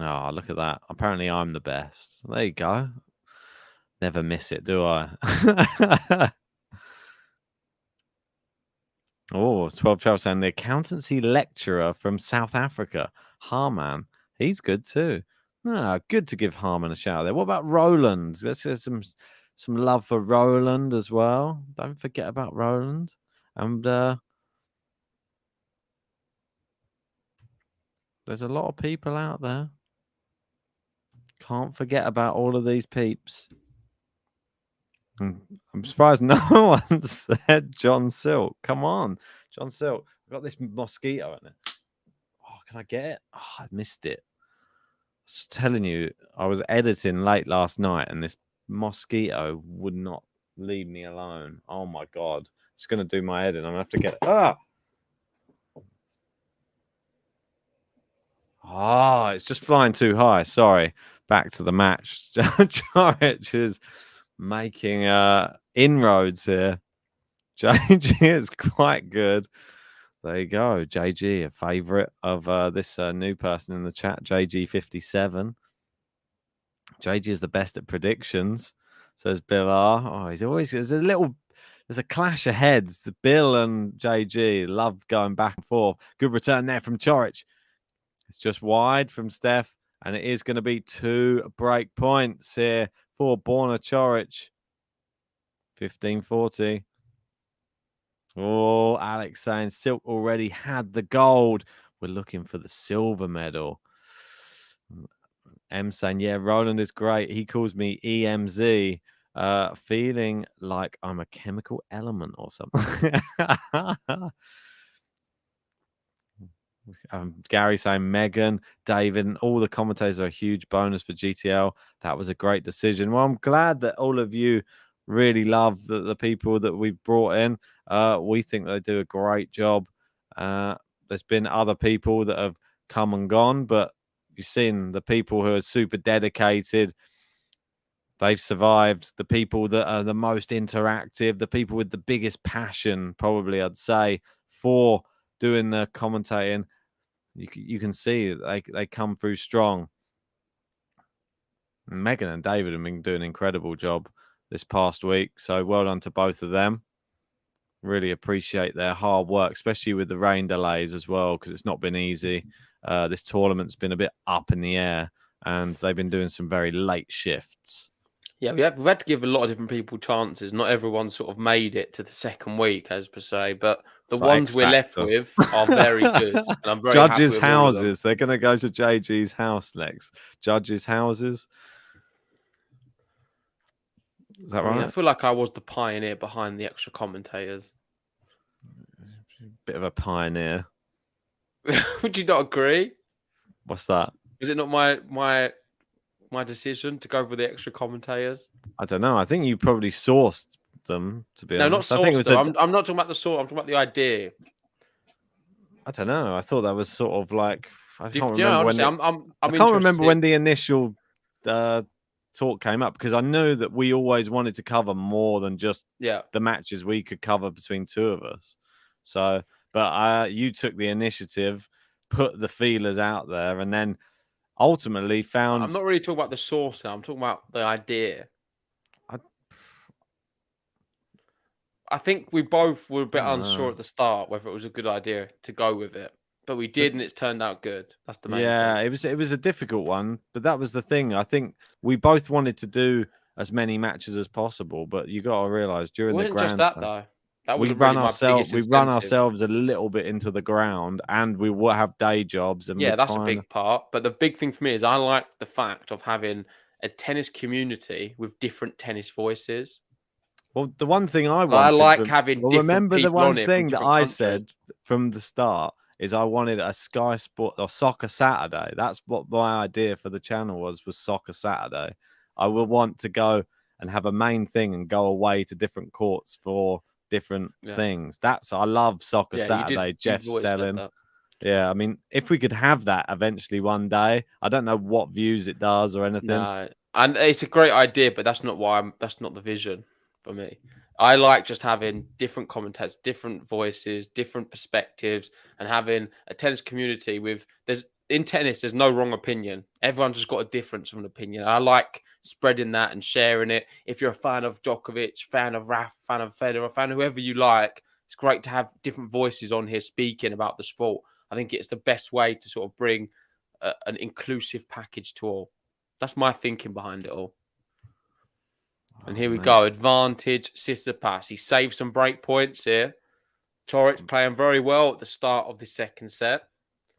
Oh, look at that. Apparently I'm the best. There you go. Never miss it, do I? Oh, 12 saying the accountancy lecturer from South Africa, Harman. He's good too. Good to give Harman a shout there. What about Roland? Let's get some love for Roland as well. Don't forget about Roland. And there's a lot of people out there. Can't forget about all of these peeps. I'm surprised no one said John Silk. Come on, John Silk. I've got this mosquito in it. Oh, can I get it? Oh, I missed it. I was telling you, I was editing late last night and this mosquito would not leave me alone. Oh my God. It's going to do my head in. I'm going to have to get it. It's just flying too high. Sorry. Back to the match. Chorich is making inroads here. JG is quite good. There you go. JG, a favorite of this new person in the chat, JG57. JG is the best at predictions, says Bill R. Oh, there's a clash of heads. The Bill and JG love going back and forth. Good return there from Chorich. It's just wide from Steph, and it is going to be 2 break points here for Borna Chorich. 15-40. Oh, Alex saying Silk already had the gold. We're looking for the silver medal. M saying, yeah, Roland is great. He calls me EMZ. Feeling like I'm a chemical element or something. Gary saying Megan, David, and all the commentators are a huge bonus for GTL. That was a great decision. Well, I'm glad that all of you really love the people that we've brought in. We think they do a great job. There's been other people that have come and gone, but you've seen the people who are super dedicated. They've survived. The people that are the most interactive, the people with the biggest passion, probably I'd say, for doing the commentating. You can see they come through strong. Megan and David have been doing an incredible job this past week. So well done to both of them. Really appreciate their hard work, especially with the rain delays as well, because it's not been easy. This tournament's been a bit up in the air, and they've been doing some very late shifts. Yeah, we've had to give a lot of different people chances. Not everyone sort of made it to the second week, as per se, but the It's ones X we're left Factor. with are very good. And I'm very happy Judges' with all of them. houses. They're going to go to JG's house next. Judges' houses. Is that I mean, right? I feel like I was the pioneer behind the extra commentators. Bit of a pioneer. Would you not agree? What's that? Was it not my decision to go with the extra commentators? I don't know. I think you probably sourced them, to be No, not honest. I think it source was them. I'm not talking about the source. I'm talking about the idea. I don't know. I thought that was sort of like I can't You know, remember when. honestly, I'm I can't remember interested. when the initial talk came up, because I knew that we always wanted to cover more than just Yeah. the matches we could cover between two of us. So, but you took the initiative, put the feelers out there, and then ultimately found. I'm not really talking about the source now. I'm talking about the idea. I think we both were a bit unsure at the start whether it was a good idea to go with it, but we did, and it turned out good. That's the main thing. It was a difficult one, but that was the thing. I think we both wanted to do as many matches as possible, but you got to realize during It the wasn't grand just that Slam, though. That we was run really ourselves. my We biggest run incentive. ourselves a little bit into the ground, and we will have day jobs. And Yeah, we're that's a trying big part. But the big thing for me is I like the fact of having a tennis community with different tennis voices. Well, the one thing I wanted. I like having different remember the people one on it from thing that different I countries. said from the start is I wanted a Sky Sport or Soccer Saturday. That's what my idea for the channel was Soccer Saturday. I would want to go and have a main thing and go away to different courts for different things. I love Soccer Saturday. Jeff you've always said Stelling. that. Yeah, I mean, if we could have that eventually one day, I don't know what views it does or anything. No, and it's a great idea, but that's not that's not the vision for me. I like just having different commentators, different voices, different perspectives, and having a tennis community in tennis, there's no wrong opinion. Everyone's just got a difference of an opinion. I like spreading that and sharing it. If you're a fan of Djokovic, fan of Raf, fan of Federer, fan of whoever you like, it's great to have different voices on here speaking about the sport. I think it's the best way to sort of bring an inclusive package to all. That's my thinking behind it all. And here we go. Advantage, Tsitsipas. He saved some break points here. Coric playing very well at the start of the second set.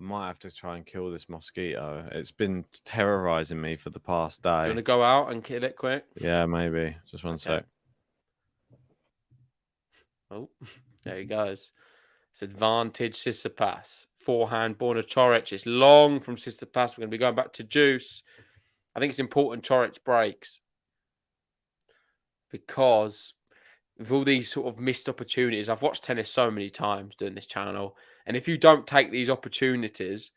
Might have to try and kill this mosquito. It's been terrorizing me for the past day. Do you want to go out and kill it quick? Yeah, maybe. Just one sec. Oh, there he goes. It's advantage, Tsitsipas. Forehand, Borna Coric. It's long from Tsitsipas. We're going to be going back to Juice. I think it's important Coric breaks, because with all these sort of missed opportunities, I've watched tennis so many times doing this channel, and if you don't take these opportunities,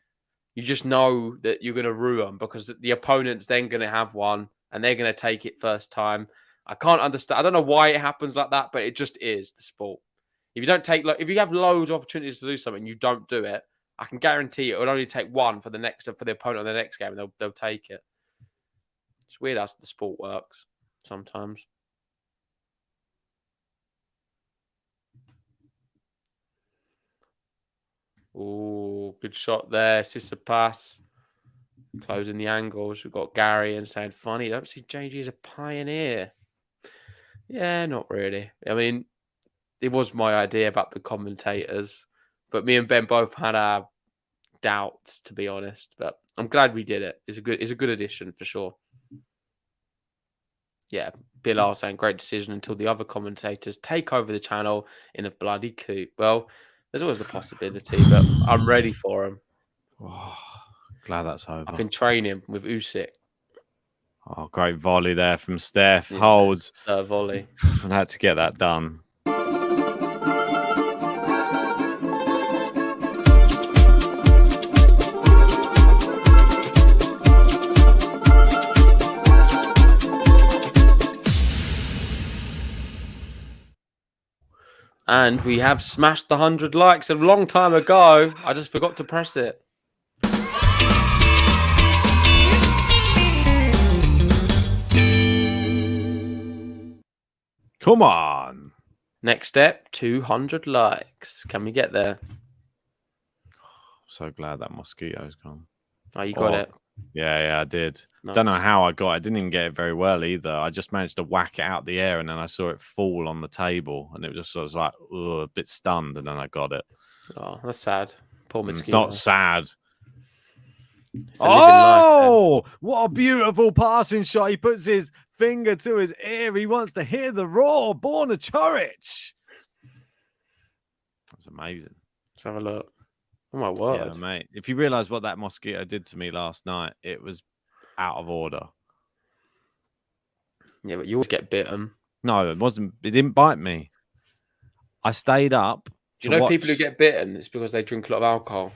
you just know that you're going to ruin, because the opponent's then going to have one and they're going to take it first time. I can't understand. I don't know why it happens like that, but it just is the sport. If you don't take, if you have loads of opportunities to do something, you don't do it, I can guarantee it will only take one for the opponent on the next game, and they'll take it. It's weird how the sport works sometimes. Oh, good shot there. Tsitsipas closing the angles. We've got Gary and saying, funny, don't see JG as a pioneer. Yeah, not really. I mean, it was my idea about the commentators, but me and Ben both had our doubts, to be honest. But I'm glad we did it. It's a good addition for sure. Yeah, Bill R saying great decision until the other commentators take over the channel in a bloody coup. Well, there's always a possibility, but I'm ready for him. Oh, glad that's over. I've been training with Usyk. Oh, great volley there from Steph. Yeah, Holds. Volley. I had to get that done. And we have smashed the 100 likes a long time ago. I just forgot to press it. Come on. Next step, 200 likes. Can we get there? So glad that mosquito's gone. Oh, you got it. Yeah, I did. Nice. Don't know how I got it. I didn't even get it very well either. I just managed to whack it out the air, and then I saw it fall on the table, and it just I was like, a bit stunned, and then I got it. Oh, that's sad. Poor mosquito. It's not sad. It's a living life, Oh, what a beautiful passing shot. He puts his finger to his ear. He wants to hear the roar. Borna CORIC. That's amazing. Let's have a look. Oh, my word. Yeah, mate. If you realise what that mosquito did to me last night, it was out of order. Yeah, but you always get bitten. No, it wasn't. It didn't bite me. I stayed up. Do you know people who get bitten? It's because they drink a lot of alcohol.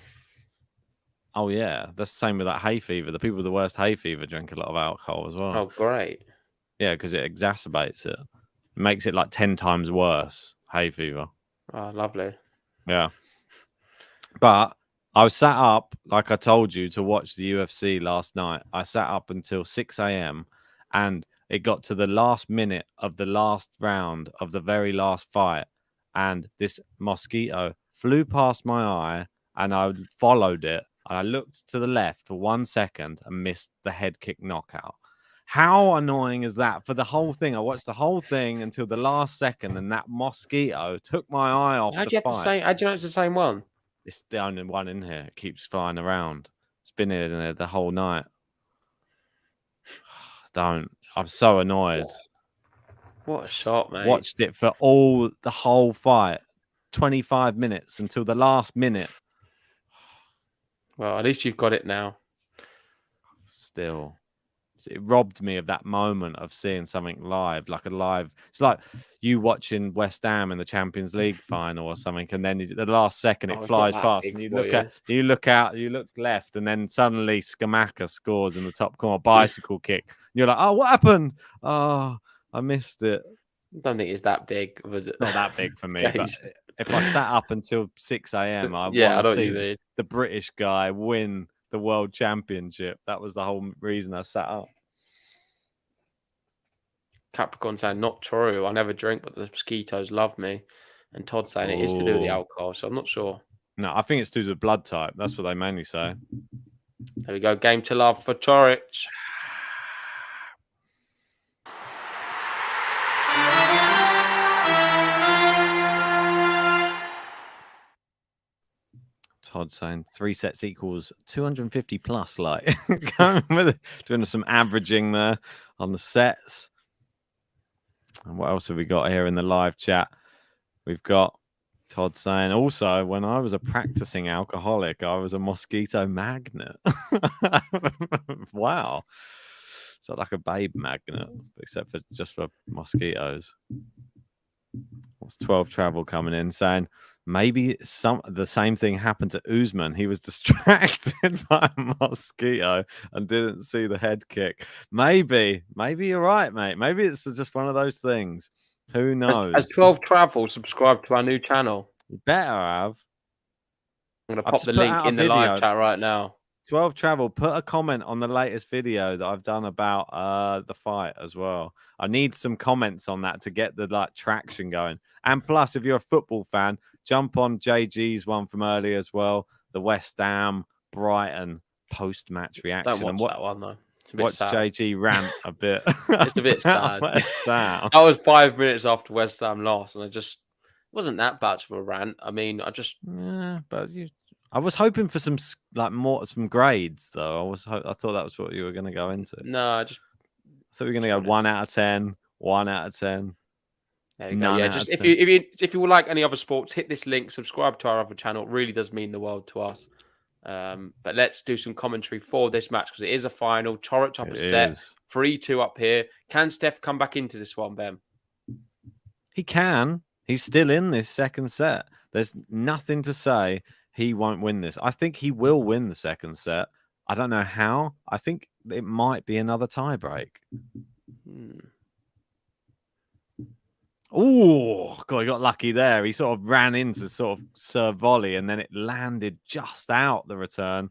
Oh, yeah. That's the same with that hay fever. The people with the worst hay fever drink a lot of alcohol as well. Oh, great. Yeah, because it exacerbates it. It makes it like 10 times worse, hay fever. Oh, lovely. Yeah. But I was sat up, like I told you, to watch the UFC last night. I sat up until 6 a.m. and it got to the last minute of the last round of the very last fight. And this mosquito flew past my eye and I followed it. And I looked to the left for 1 second and missed the head kick knockout. How annoying is that for the whole thing? I watched the whole thing until the last second and that mosquito took my eye off How the do you have fight. to say? How do you know it's the same one? It's the only one in here. It keeps flying around. It's been in there the whole night. Don't. I'm so annoyed. What a shot, mate. Watched it for the whole fight. 25 minutes until the last minute. Well, at least you've got it now. Still. It robbed me of that moment of seeing something live, like a live. It's like you watching West Ham in the Champions League final or something, and then the last second it flies past, and you look out, you look left, and then suddenly Skamaka scores in the top corner, bicycle kick. And you're like, oh, what happened? Oh, I missed it. I don't think it's that big. Not that big for me. But if I sat up until 6 a.m., I yeah, I want to don't see the British guy win the World Championship. That was the whole reason I sat up. Capricorn saying, not true. I never drink, but the mosquitoes love me. And Todd saying it is to do with the alcohol, so I'm not sure. No, I think it's due to the blood type. That's what they mainly say. There we go. Game to love for CORIC. Todd saying 3 sets equals 250 plus. Like doing some averaging there on the sets. And what else have we got here in the live chat? We've got Todd saying, also, when I was a practicing alcoholic, I was a mosquito magnet. Wow. So like a babe magnet, except for just for mosquitoes. What's 12 Travel coming in saying, maybe the same thing happened to Usman. He was distracted by a mosquito and didn't see the head kick. Maybe you're right, mate. Maybe it's just one of those things. Who knows? Has 12 Travel subscribed to our new channel? You better have. I'm going to pop the link in the live chat right now. 12 Travel, put a comment on the latest video that I've done about the fight as well. I need some comments on that to get the traction going. And plus, if you're a football fan, jump on JG's one from earlier as well. The West Ham, Brighton post-match reaction. Don't watch that one, though. It's a bit watch sad. JG rant a bit. It's a bit sad. That was 5 minutes after West Ham lost, and it wasn't that bad of a rant. I mean, Yeah, but I was hoping for some grades though. I thought that was what you were going to go into. No, I thought we were going to go 1 out of 10, 1 out of 10. There you go. Yeah, just if you would like any other sports, hit this link, subscribe to our other channel. It really does mean the world to us. But let's do some commentary for this match because it is a final. CORIC up a set, 3-2 up here. Can Steph come back into this one, Ben? He can. He's still in this second set. There's nothing to say he won't win this. I think he will win the second set. I don't know how. I think it might be another tie break. Oh, God, he got lucky there. He sort of ran into sort of serve volley and then it landed just out the return.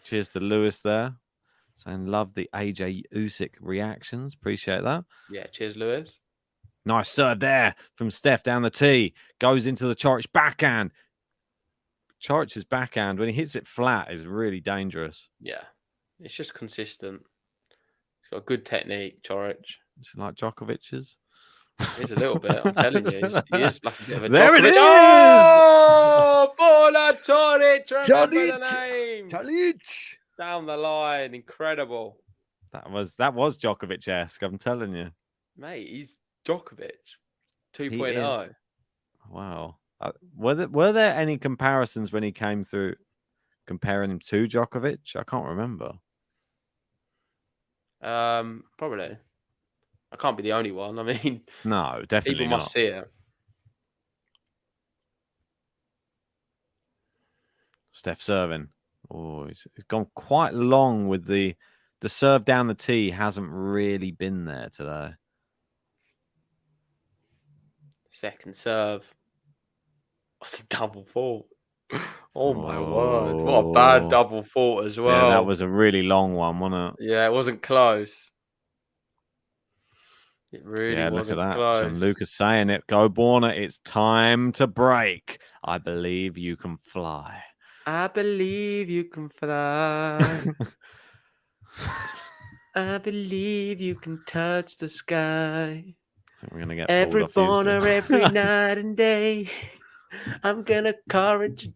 Cheers to Lewis there. Saying love the AJ Usyk reactions. Appreciate that. Yeah, cheers, Lewis. Nice serve there from Steph down the tee. Goes into the Coric backhand. Coric's backhand, when he hits it flat, is really dangerous. Yeah, it's just consistent. He's got a good technique, Coric. It's like Djokovic's. He's a little bit, I'm telling you. He is like a bit of a There Djokovic. it is! Oh, Borna Coric, remember the name. Coric! Down the line, incredible. That was Djokovic-esque, I'm telling you. Mate, he's Djokovic He 2.0. is. Wow. Were there any comparisons when he came through comparing him to Djokovic? I can't remember. Probably. I can't be the only one. I mean, No, definitely people not. must see it. Steph serving. Oh, he's gone quite long with the serve down the tee. Hasn't really been there today. Second serve. What's a double fault? Oh my word. What a bad double fault as well. Yeah, that was a really long one, wasn't it? Yeah, it wasn't close. It really Yeah, look wasn't at that. close. Lucas saying it. Go, Borna. It's time to break. I believe you can fly. I believe you can fly. I believe you can touch the sky. I think we're going to get Every pulled off Borna, YouTube. every night and day. I'm gonna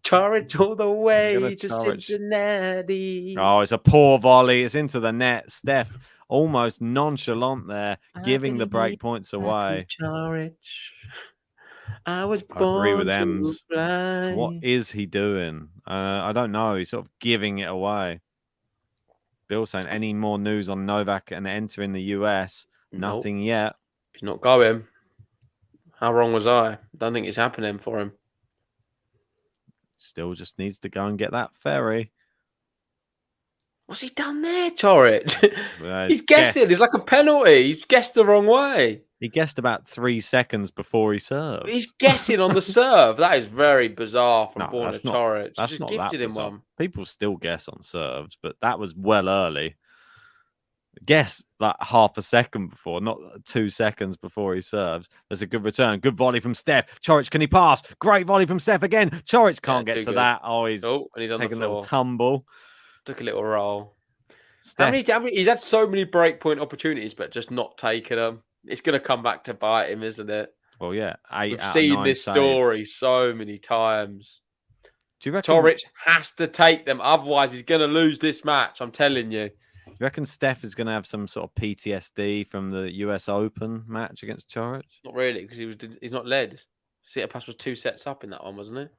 charge all the way to Coric. Cincinnati. Oh, it's a poor volley. It's into the net. Steph almost nonchalant there, giving the break points away. I was I agree with born to Ems. fly. What is he doing? I don't know. He's sort of giving it away. Bill saying any more news on Novak and entering the US? Nope. Nothing yet. He's not going. How wrong was I? Don't think it's happening for him. Still just needs to go and get that ferry. What's he done there, Coric? He's guessing. guessed. It's like a penalty. He's guessed the wrong way. He guessed about 3 seconds before he served. He's guessing on the serve. That is very bizarre from No, Borna that's not- Coric. That's Just not that gifted him bizarre. one. People still guess on serves, but that was well early. Guess like half a second before, not 2 seconds before he serves. There's a good return. Good volley from Steph. Coric, can he pass? Great volley from Steph again. Coric can't Yeah, get too to good. that. Oh, he's Oh, and he's on taking the a floor. little tumble. Took a little roll. Steph, He's had so many breakpoint opportunities, but just not taking them. It's going to come back to bite him, isn't it? well, yeah. 8 We've out of seen 9 this saves. story so many times. Do you reckon? Coric has to take them, otherwise he's going to lose this match. I'm telling you. Do you reckon Steph is going to have some sort of PTSD from the US Open match against Coric? Not really, because he's not led. Tsitsipas was 2 sets up in that one, wasn't it?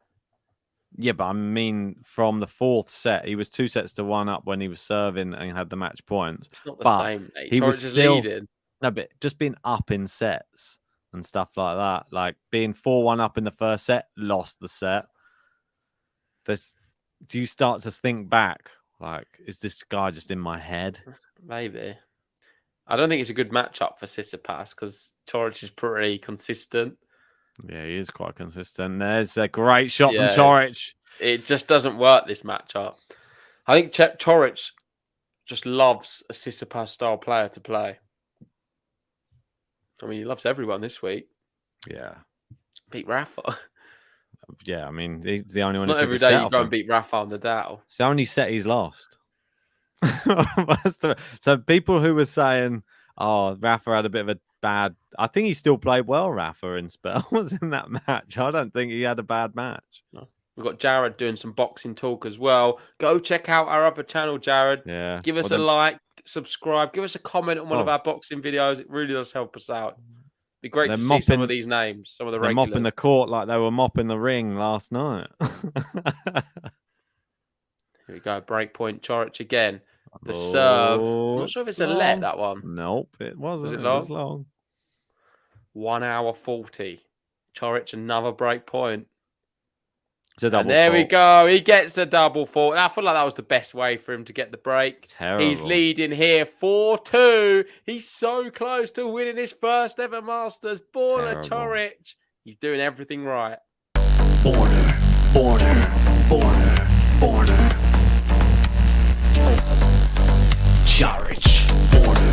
Yeah, but I mean, from the 4th set, he was 2 sets to 1 up when he was serving and had the match points. It's not the But same, mate. he Coric was is still- leading. No, but just being up in sets and stuff like that, like being 4-1 up in the first set, lost the set. Do you start to think back, like, is this guy just in my head? Maybe. I don't think it's a good matchup for Tsitsipas because Coric is pretty consistent. Yeah, he is quite consistent. There's a great shot Yeah, from Coric. It just doesn't work, this matchup. I think Coric just loves a Tsitsipas style player to play. I mean, he loves everyone this week. Yeah. Beat Rafa. Yeah, I mean, he's the only one Not who took every a day set you off go him. and beat Rafa on the Dow. It's the only set he's lost. So people who were saying, oh, Rafa had a bit of a bad... I think he still played well, Rafa, in spells in that match. I don't think he had a bad match. We've got Jared doing some boxing talk as well. Go check out our other channel, Jared. Yeah. Give us Well, a like, subscribe, give us a comment on one of Oh. our boxing videos. It really does help us out. Be great They're to see some mopping- of these names, some of the They're regulars. mopping the court like they were mopping the ring last night. Here we go. Breakpoint Coric again. The serve. I'm Oh, not sure if it's it's a let, long. that one. Nope, it wasn't. it It was long? long. 1 hour 40. Coric, another break point. It's a double And there we fault. go. He gets a double fault. I feel like that was the best way for him to get the break. Terrible. He's leading here 4-2. He's so close to winning his first ever Masters. Borna Terrible. Coric. He's doing everything right. Border, border, border, border. Chorich. Borna.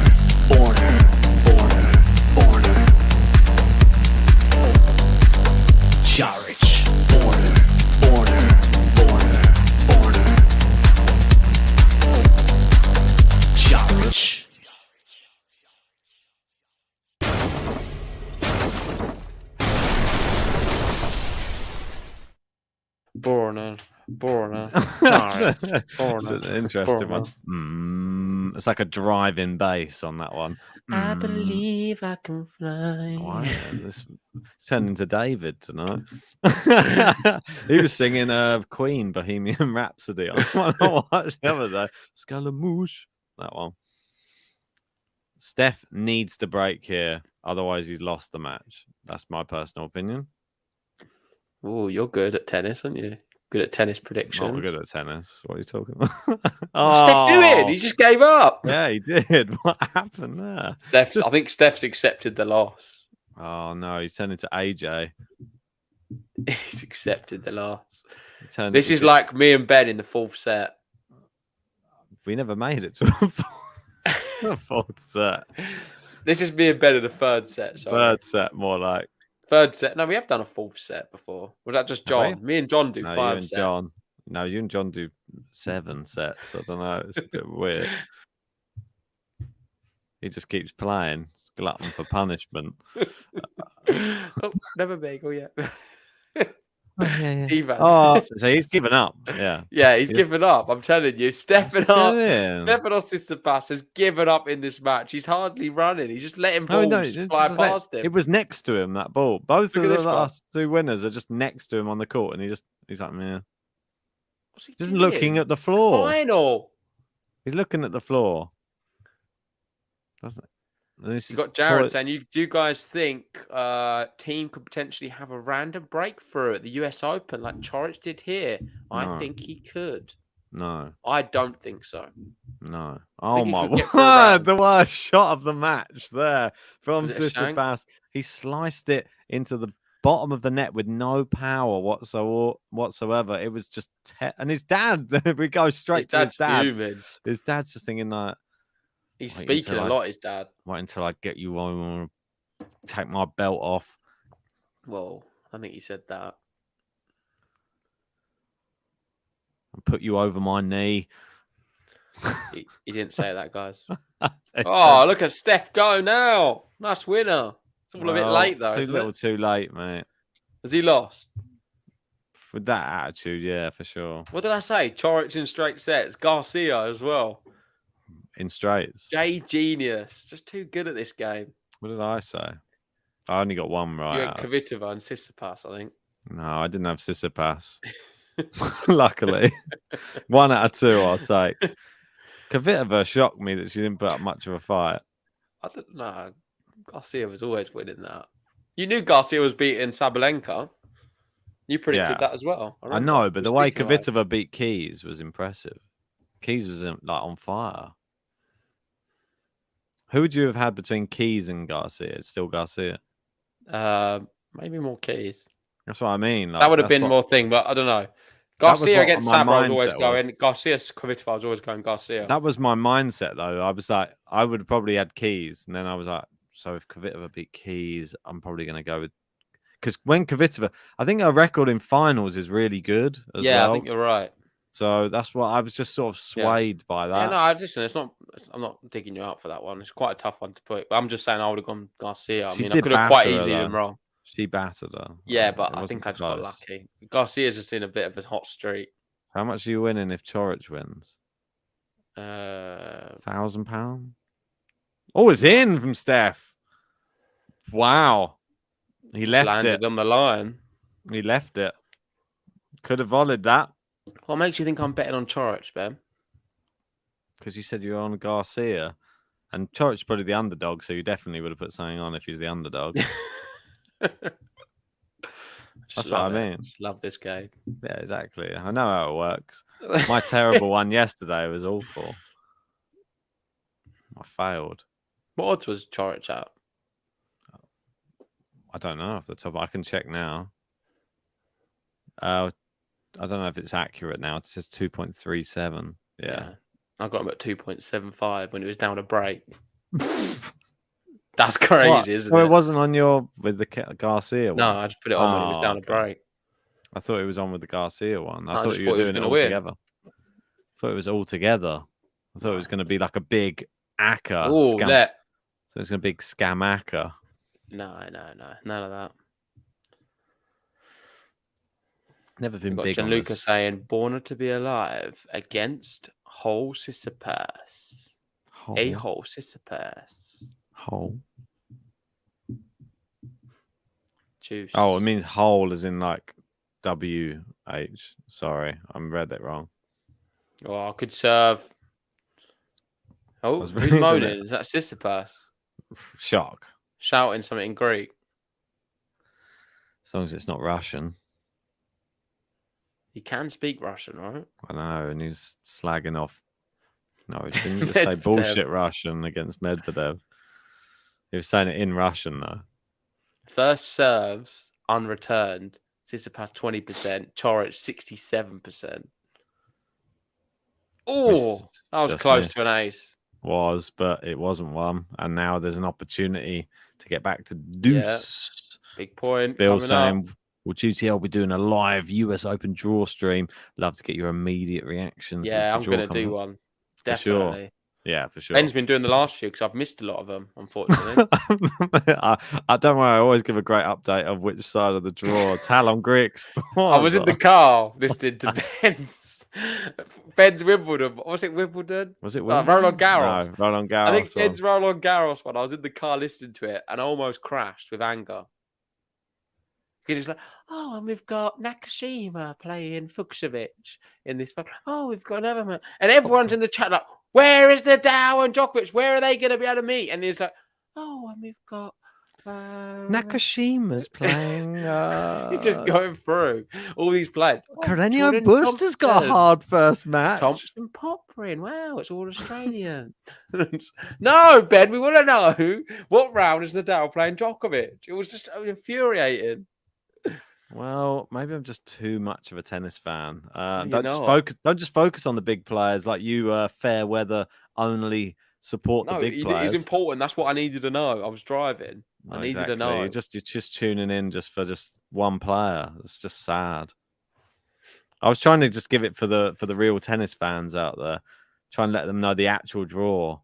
Chorich. Borna. Chorich. Borna. It's an interesting one. It's like a driving bass on that one. I believe I can fly. Wow, this turned into David tonight. He was singing Queen Bohemian Rhapsody on one I watched the other day. Scaramouche, that one. Steph needs to break here, otherwise he's lost the match. That's my personal opinion. Oh, you're good at tennis, aren't you? Good at tennis prediction. Not good at tennis. What are you talking about? What's Steph doing? He just gave up. Yeah, he did. What happened there? I think Steph's accepted the loss. Oh no, he's turned into AJ. He's accepted the loss. This is like me and Ben in the fourth set. We never made it to a fourth set. This is me and Ben in the third set. Sorry. Third set, more like. Third set. No, we have done a fourth set before. Was that just John? Me and John do no, 5 you sets. John. No, you and John do 7 sets. I don't know. It's a bit weird. He just keeps playing. Glutton for punishment. Oh, never bagel yet. Oh, so he's given up. Yeah. Yeah, he's given up. I'm telling you, Stefanos TSITSIPAS has given up in this match. He's hardly running. He's just letting balls fly past him. It was next to him, that ball. Both of the last 2 winners are just next to him on the court, and he's like, man. He's just looking at the floor. Final. He's looking at the floor. Doesn't it? You got Jared saying, do you guys think team could potentially have a random breakthrough at the US Open like Chorich did here? I think he could. No. I don't think so. No. Oh my word. The worst shot of the match there from TSITSIPAS. He sliced it into the bottom of the net with no power whatsoever. It was just and his dad, we go straight to his dad. Fuming. His dad's just thinking like, he's speaking a lot, his dad. Wait until I get you home and take my belt off. Well, I think he said that. And put you over my knee. He didn't say that, guys. Oh, look at Steph go now. Nice winner. It's all a bit late, though. Too late, mate. Has he lost? With that attitude, yeah, for sure. What did I say? Chorich in straight sets. Garcia as well. In straights. Genius. Just too good at this game. What did I say? I only got one right. You had Kvitova and TSITSIPAS, I think. No, I didn't have TSITSIPAS. Luckily. 1 out of 2 I'll take. Kvitova shocked me that she didn't put up much of a fight. I don't know. Garcia was always winning that. You knew Garcia was beating Sabalenka. You predicted that as well. I know, but the way Kvitova beat Keys was impressive. Keys was on fire. Who would you have had between Keys and Garcia? It's still Garcia. Maybe more Keys. That's what I mean. That would have been more thing, but I don't know. Garcia against Sabah, I was always going. Garcia Kvitova, I was always going Garcia. That was my mindset, though. I was like, I would have probably had Keys, and then I was like, so if Kvitova beat Keys, I'm probably going to go with. Because when Kvitova, I think her record in finals is really good as well. I think you're right. So that's what I was just sort of swayed by that. Yeah, no, listen, it's not. I'm not digging you out for that one. It's quite a tough one to put. But I'm just saying I would have gone Garcia. I mean, I could have quite easily been wrong. She battered her. Yeah, but I think I just got lucky. Garcia's just in a bit of a hot streak. How much are you winning if Chorich wins? £1,000. Oh, it's in from Steph. Wow. He left it on the line. He left it. Could have volleyed that. What makes you think I'm betting on Chorich, Ben? Because you said you were on Garcia. And Chorich's probably the underdog, so you definitely would have put something on if he's the underdog. That's what I mean. Love this game. Yeah, exactly. I know how it works. My terrible one yesterday was awful. I failed. What odds was Chorich at? I don't know off the top. I can check now. I don't know if it's accurate now. It says 2.37. Yeah. I got him at 2.75 when it was down a break. That's crazy, isn't Well, it? it wasn't on your with the Garcia one. No, I just put it on when it was down a break. I thought it was on with the Garcia one. I I thought just you were thought he was doing it gonna all win. together. I thought it was all together. I thought it was going to be like a big acca Oh, scam. let. So it's going to be a big scam acca. No, none of that. Never been We've got big on Gianluca this. saying Borna to be alive against Whole TSITSIPAS. A Whole TSITSIPAS. Hole. Juice. Oh, it means whole as in like WH. Sorry, I read it wrong. Oh, I could serve. Oh, was who's reading moaning? it. Is that TSITSIPAS? Shock. Shouting something in Greek. As long as it's not Russian. He can speak Russian, right? I know, and he's slagging off. No, he didn't just say Medvedev. bullshit Russian against Medvedev. He was saying it in Russian, though. First serves unreturned. TSITSIPAS 20%. Coric 67%. Oh, that was Just close missed. to an ace. Was, but it wasn't one. And now there's an opportunity to get back to deuce. Big point. Bill coming up. saying, will GTL be doing a live US Open draw stream? Love to get your immediate reactions. Yeah, I'm going to coming do up. one. For sure. Definitely. Yeah, for sure. Ben's been doing the last few because I've missed a lot of them, unfortunately. I don't worry. I always give a great update of which side of the draw. Talon Greeks. I was in the car listening to Ben's Wimbledon. Was it Wimbledon? Was it Roland Garros. No, Roland Garros. I think Ben's Roland Garros one. I was in the car listening to it and I almost crashed with anger. Because he's like, oh, and we've got Nakashima playing Fuchsovic in this one. Oh, we've got another man. And everyone's in the chat like, where is Nadal and Djokovic? Where are they going to be able to meet? And he's like, oh, and we've got... Nakashima's playing. He's just going through all these players. Carreño Jordan Buster's got a Thompson. hard first match. Thompson Poprin. Wow, it's all Australian. No, Ben, we want to know what round is Nadal playing Djokovic. It was just infuriating. Well, maybe I'm just too much of a tennis fan. you're Don't just focus on the big players like you. Fair weather only support the big players. It's important. That's what I needed to know. I was driving. I needed to know. You're just tuning in just for just one player. It's just sad. I was trying to just give it for the real tennis fans out there. Try and let them know the actual draw.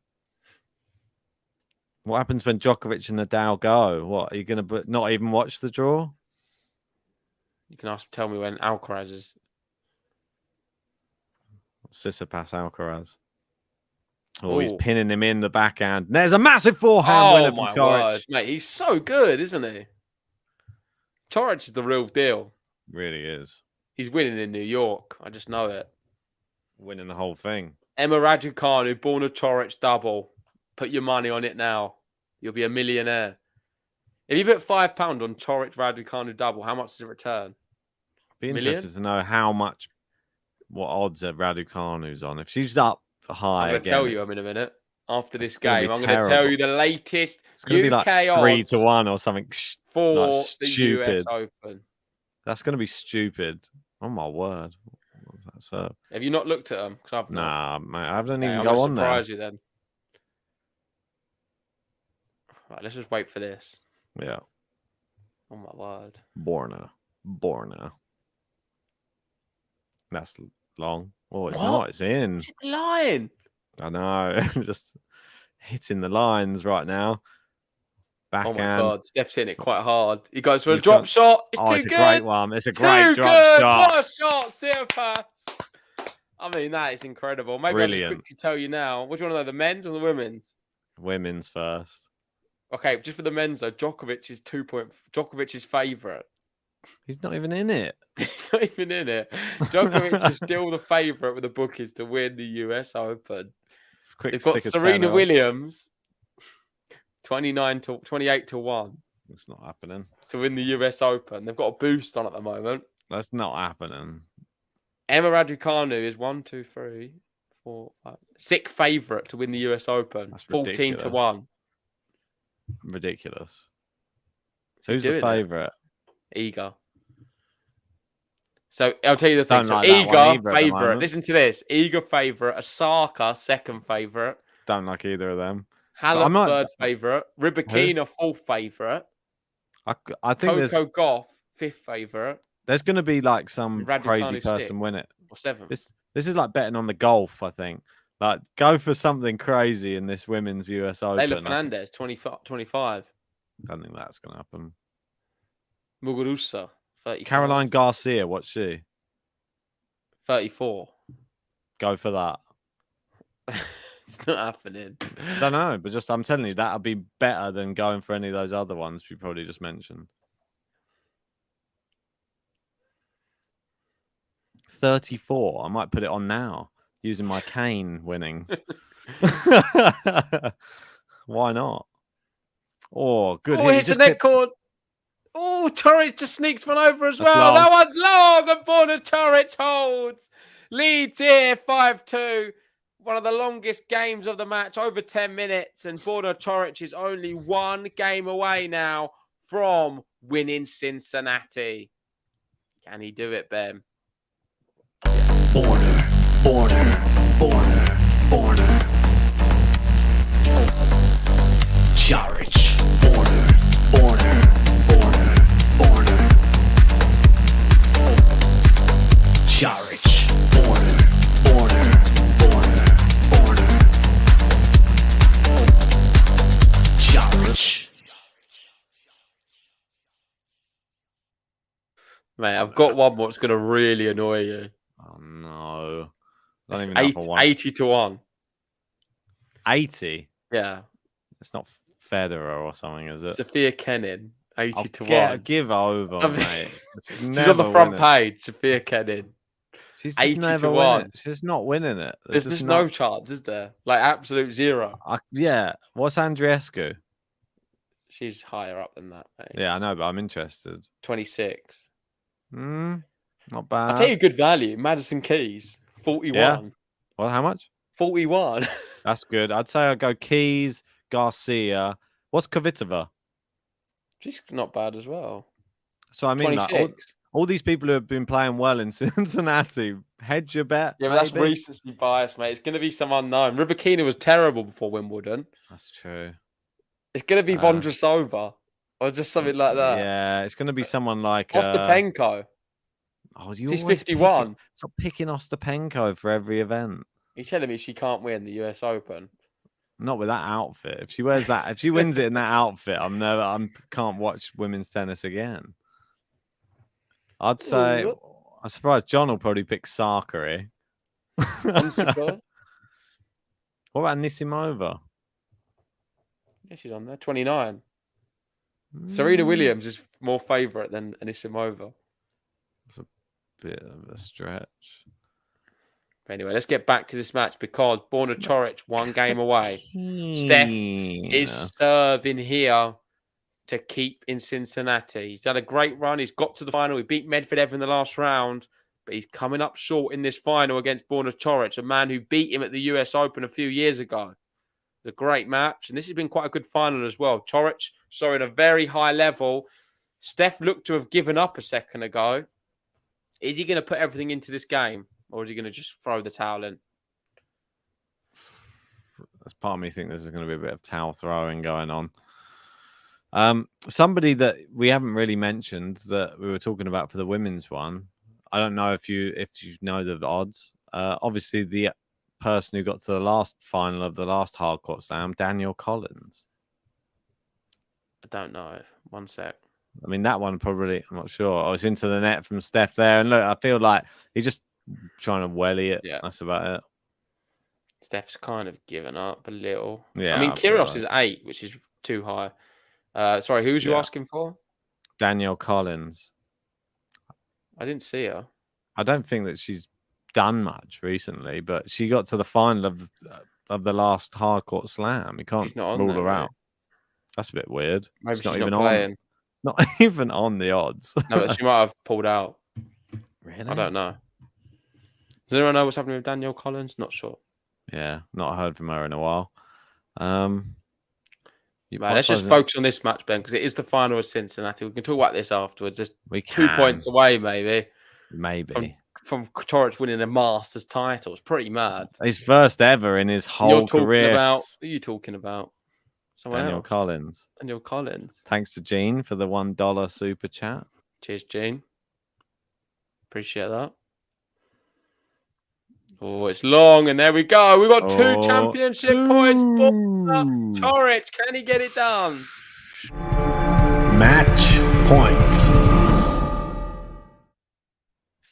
What happens when Djokovic and Nadal go? What are you going to not even watch the draw? You can tell me when Alcaraz is. Tsitsipas Alcaraz. Oh, he's Ooh. pinning him in the backhand. There's a massive forehand winner from my Coric. word, mate! He's so good, isn't he? Coric is the real deal. Really is. He's winning in New York. I just know it. Winning the whole thing. Emma Raducanu, Borna Coric double. Put your money on it now. You'll be a millionaire. If you put £5 on Coric Raducanu double, how much does it return? Be interested to know what odds are Raducanu's on. If she's up high, I'm going to tell you in a minute. After this game, I'm going to tell terrible. you the latest It's going to be UK like odds 3-1 or something for like the stupid. US Open. That's going to be stupid. Oh my word! What was that? So Have you not looked at them? Because I've not. nah, mate, I haven't Okay, even I'm go gonna on there. surprise you then. Right, let's just wait for this. Yeah, Oh my word! Borna. That's long. Oh, it's What? not. It's in. Hit the line. I know. Just hitting the lines right now. Backhand. Oh my god! Steph's hitting it quite hard. He goes for a He's drop got- shot. It's too it's good. a great one. It's a Too great drop good. shot. What a shot, Tsitsipas. I mean, that is incredible. Maybe I'll Brilliant. just quickly tell you now. What do you want to know, the men's or the women's? Women's first. Okay, just for the men's though, Djokovic is Djokovic's favourite. He's not even in it. He's not even in it. Djokovic is still the favourite with the bookies to win the US Open. Quick They've got stick of Serena 10 on. Williams, 28 to 1 It's not happening. to win the US Open. They've got a boost on at the moment. That's not happening. Emma Raducanu is 6th favourite to win the US Open. That's 14 to ridiculous. 1. Ridiculous. Who's doing the it. favourite? Eager. So I'll tell you the thing. Don't So like that one Eager either at the favourite. moment. Listen to this. Eager favourite. Asaka second favourite. Don't like either of them. Halep might- third favourite. Rybakina fourth favourite. I think Coco Gauff fifth favourite. there's going to be like some Raducanu crazy person sixth. win it. Or seventh. This is like betting on the golf. I think like go for something crazy in this women's US Open. Leila Fernandez 25. I don't think that's going to happen. Muguruza 35. Caroline Garcia, what's she? 34. Go for that. It's not happening. I don't know, but just I'm telling you that'll be better than going for any of those other ones we probably just mentioned. 34. I might put it on now using my cane winnings. Why not? Oh, good. Oh, it's a net cord. Oh, Torres just sneaks one over as That's well. long. That one's long, and Borna Torres holds. Leads here 5-2. One of the longest games of the match, over 10 minutes. And Borna Torres is only one game away now from winning Cincinnati. Can he do it, Ben? Borna. Charic. Borna. Charic. Borna. Charic. Mate, I've got one what's going to really annoy you. Oh no. I don't even know if I want 80 to 1. 80. Yeah. It's not Federer or something, is it? Sophia Kenin, 80 to 1. Give over, I mean, mate. She's on the front page, Sophia Kenin. She's 80 just to never 1. winning. She's just not winning it. There's just no chance, is there? Like absolute zero. Yeah. What's Andreescu? She's higher up than that, mate. Yeah, I know, but I'm interested. 26. Not bad. I'll tell you good value. Madison Keys, 41. Yeah. Well, how much? 41. That's good. I'd say I'd go Keys, Garcia. What's Kvitova? She's not bad as well. So I mean, 26. like, all these people who have been playing well in Cincinnati, hedge your bet. Yeah, but that's maybe? recency bias, mate. It's going to be some unknown. Rybakina was terrible before Wimbledon. That's true. It's going to be Vondrousova or just something like that. Yeah, it's going to be someone like Ostapenko. She's She's 51. Stop picking Ostapenko for every event. You're telling me she can't win the US Open? Not with that outfit. If she wears that, if she wins it in that outfit, I can't watch women's tennis again. I'd say I'm surprised John will probably pick Sakari. What about Nisimova? Yeah, she's on there. 29. Serena Williams is more favourite than Anisimova. It's a bit of a stretch. Anyway, let's get back to this match because Borna Torres one game away. Steph is serving here to keep in Cincinnati. He's had a great run. He's got to the final. He beat Medvedev in the last round, but he's coming up short in this final against Borna Torres, a man who beat him at the US Open a few years ago. It's a great match, and this has been quite a good final as well. Torres showing a very high level. Steph looked to have given up a second ago. Is he going to put everything into this game? Or is he going to just throw the towel in? There's part of me think there's going to be a bit of towel throwing going on. Somebody that we haven't really mentioned that we were talking about for the women's one. I don't know if you know the odds. Obviously, the person who got to the last final of the last hardcourt slam, Daniel Collins. I don't know. One sec. I mean, that one probably, I'm not sure. I was into the net from Steph there. And look, I feel like he's just trying to welly it. Yeah. That's about it. Steph's kind of given up a little. Yeah. I mean, Kyrgios is 8, which is too high. Sorry, who was you asking for? Danielle Collins. I didn't see her. I don't think that she's done much recently, but she got to the final of the last hardcourt slam. You can't rule her out. That's a bit weird. Maybe she's not even playing. On. Not even on the odds. No, but she might have pulled out. Really? I don't know. Does anyone know what's happening with Danielle Collins? Not sure. Yeah, not heard from her in a while. Let's just focus on this match, Ben, because it is the final of Cincinnati. We can talk about this afterwards. Just 2 points away, maybe. Maybe. From Coric winning a Masters title. It's pretty mad. His first ever in his whole career. Who are you talking about? Someone Daniel else? Collins. Daniel Collins. Thanks to Gene for the $1 super chat. Cheers, Gene. Appreciate that. Oh, it's long, and there we go. We've got 2 championship points. Coric, can he get it done? Match point.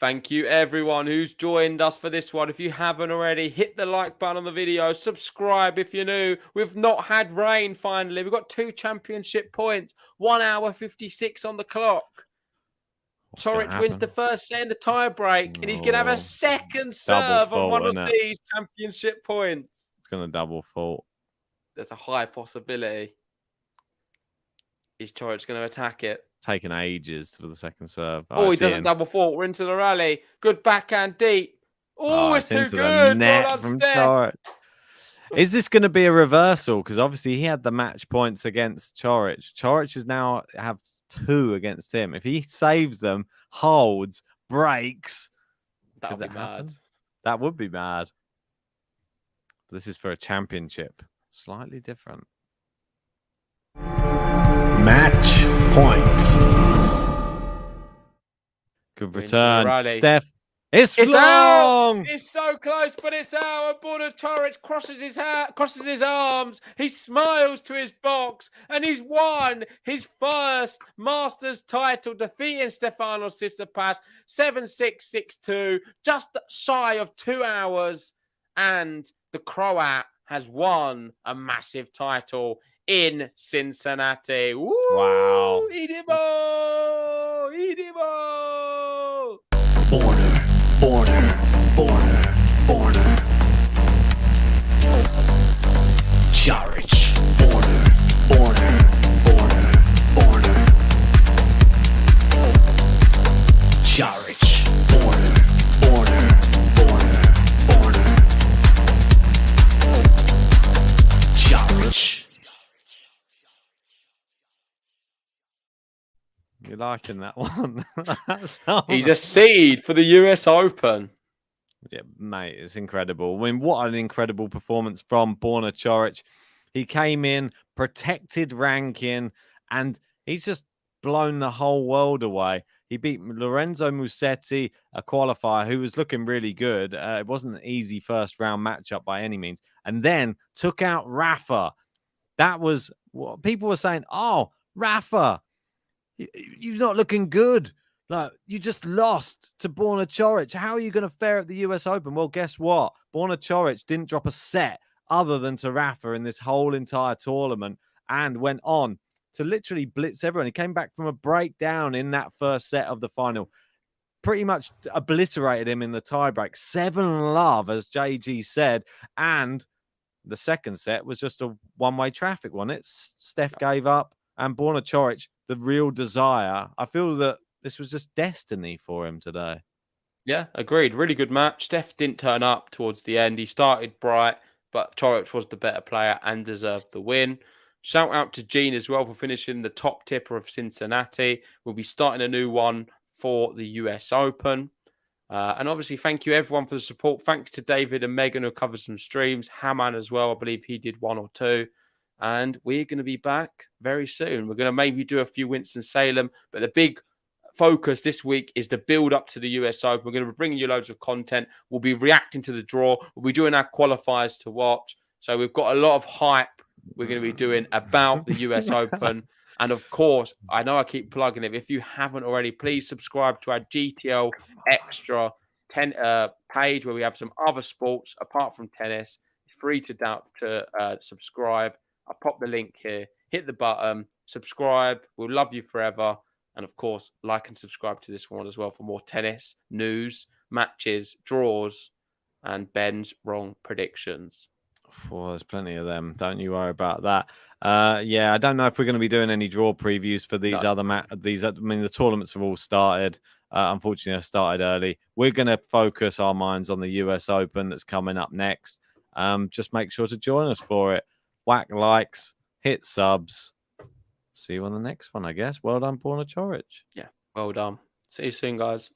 Thank you, everyone who's joined us for this one. If you haven't already, hit the like button on the video. Subscribe if you're new. We've not had rain, finally. We've got 2 championship points. 1 hour 56 on the clock. Coric wins the first set in the tie break, and he's going to have a second serve on one of these championship points. It's going to double fault. There's a high possibility. Is Coric going to attack it? Taken ages for the second serve. Oh, he doesn't double fault. We're into the rally. Good backhand deep. Oh, it's too good. Net from Coric. Is this going to be a reversal? Because obviously he had the match points against Coric. Coric is now have 2 against him. If he saves them, holds, breaks, that would be mad. That would be mad. But this is for a championship. Slightly different. Match point. Good return. Steph. It's long. Out. It's so close, but it's out. And Borna Coric crosses his arms. He smiles to his box, and he's won his first Masters title, defeating Stefanos Tsitsipas 7-6, 6-2, just shy of 2 hours. And the Croat has won a massive title in Cincinnati. Woo! Wow. Idimo! Idimo! Borna. Coric. Borna. Coric. Borna. Coric. You're liking that one? He's a seed for the US Open. Yeah, mate, it's incredible. I mean, what an incredible performance from Borna Coric. He came in, protected ranking, and he's just blown the whole world away. He beat Lorenzo Musetti, a qualifier who was looking really good. It wasn't an easy first round matchup by any means. And then took out Rafa. That was what people were saying. Oh, Rafa, you're not looking good. Like, you just lost to Borna Coric. How are you going to fare at the US Open? Well, guess what? Borna Coric didn't drop a set other than to Rafa in this whole entire tournament and went on to literally blitz everyone. He came back from a breakdown in that first set of the final. Pretty much obliterated him in the tiebreak. 7-love, as JG said. And the second set was just a one-way traffic one. Steph gave up, and Borna Coric, the real desire. I feel that this was just destiny for him today. Yeah, agreed. Really good match. Steph didn't turn up towards the end. He started bright, but Coric was the better player and deserved the win. Shout out to Gene as well for finishing the top tipper of Cincinnati. We'll be starting a new one for the US Open. And obviously, thank you everyone for the support. Thanks to David and Megan who covered some streams. Haman as well. I believe he did 1 or 2. And we're going to be back very soon. We're going to maybe do a few Winston-Salem, but the big focus this week is the build up to the US Open. We're going to be bringing you loads of content. We'll be reacting to the draw. We'll be doing our qualifiers to watch. So we've got a lot of hype we're going to be doing about the US Open. And of course, I know I keep plugging it. If you haven't already, please subscribe to our GTL Extra page where we have some other sports apart from tennis. It's free to subscribe. I'll pop the link here. Hit the button. Subscribe. We'll love you forever. And of course, like and subscribe to this one as well for more tennis, news, matches, draws, and Ben's wrong predictions. Well, there's plenty of them. Don't you worry about that. Yeah, I don't know if we're going to be doing any draw previews for these other the tournaments have all started. Unfortunately, I started early. We're going to focus our minds on the US Open that's coming up next. Just make sure to join us for it. Whack likes, hit subs. See you on the next one, I guess. Well done, Borna Coric. Yeah, well done. See you soon, guys.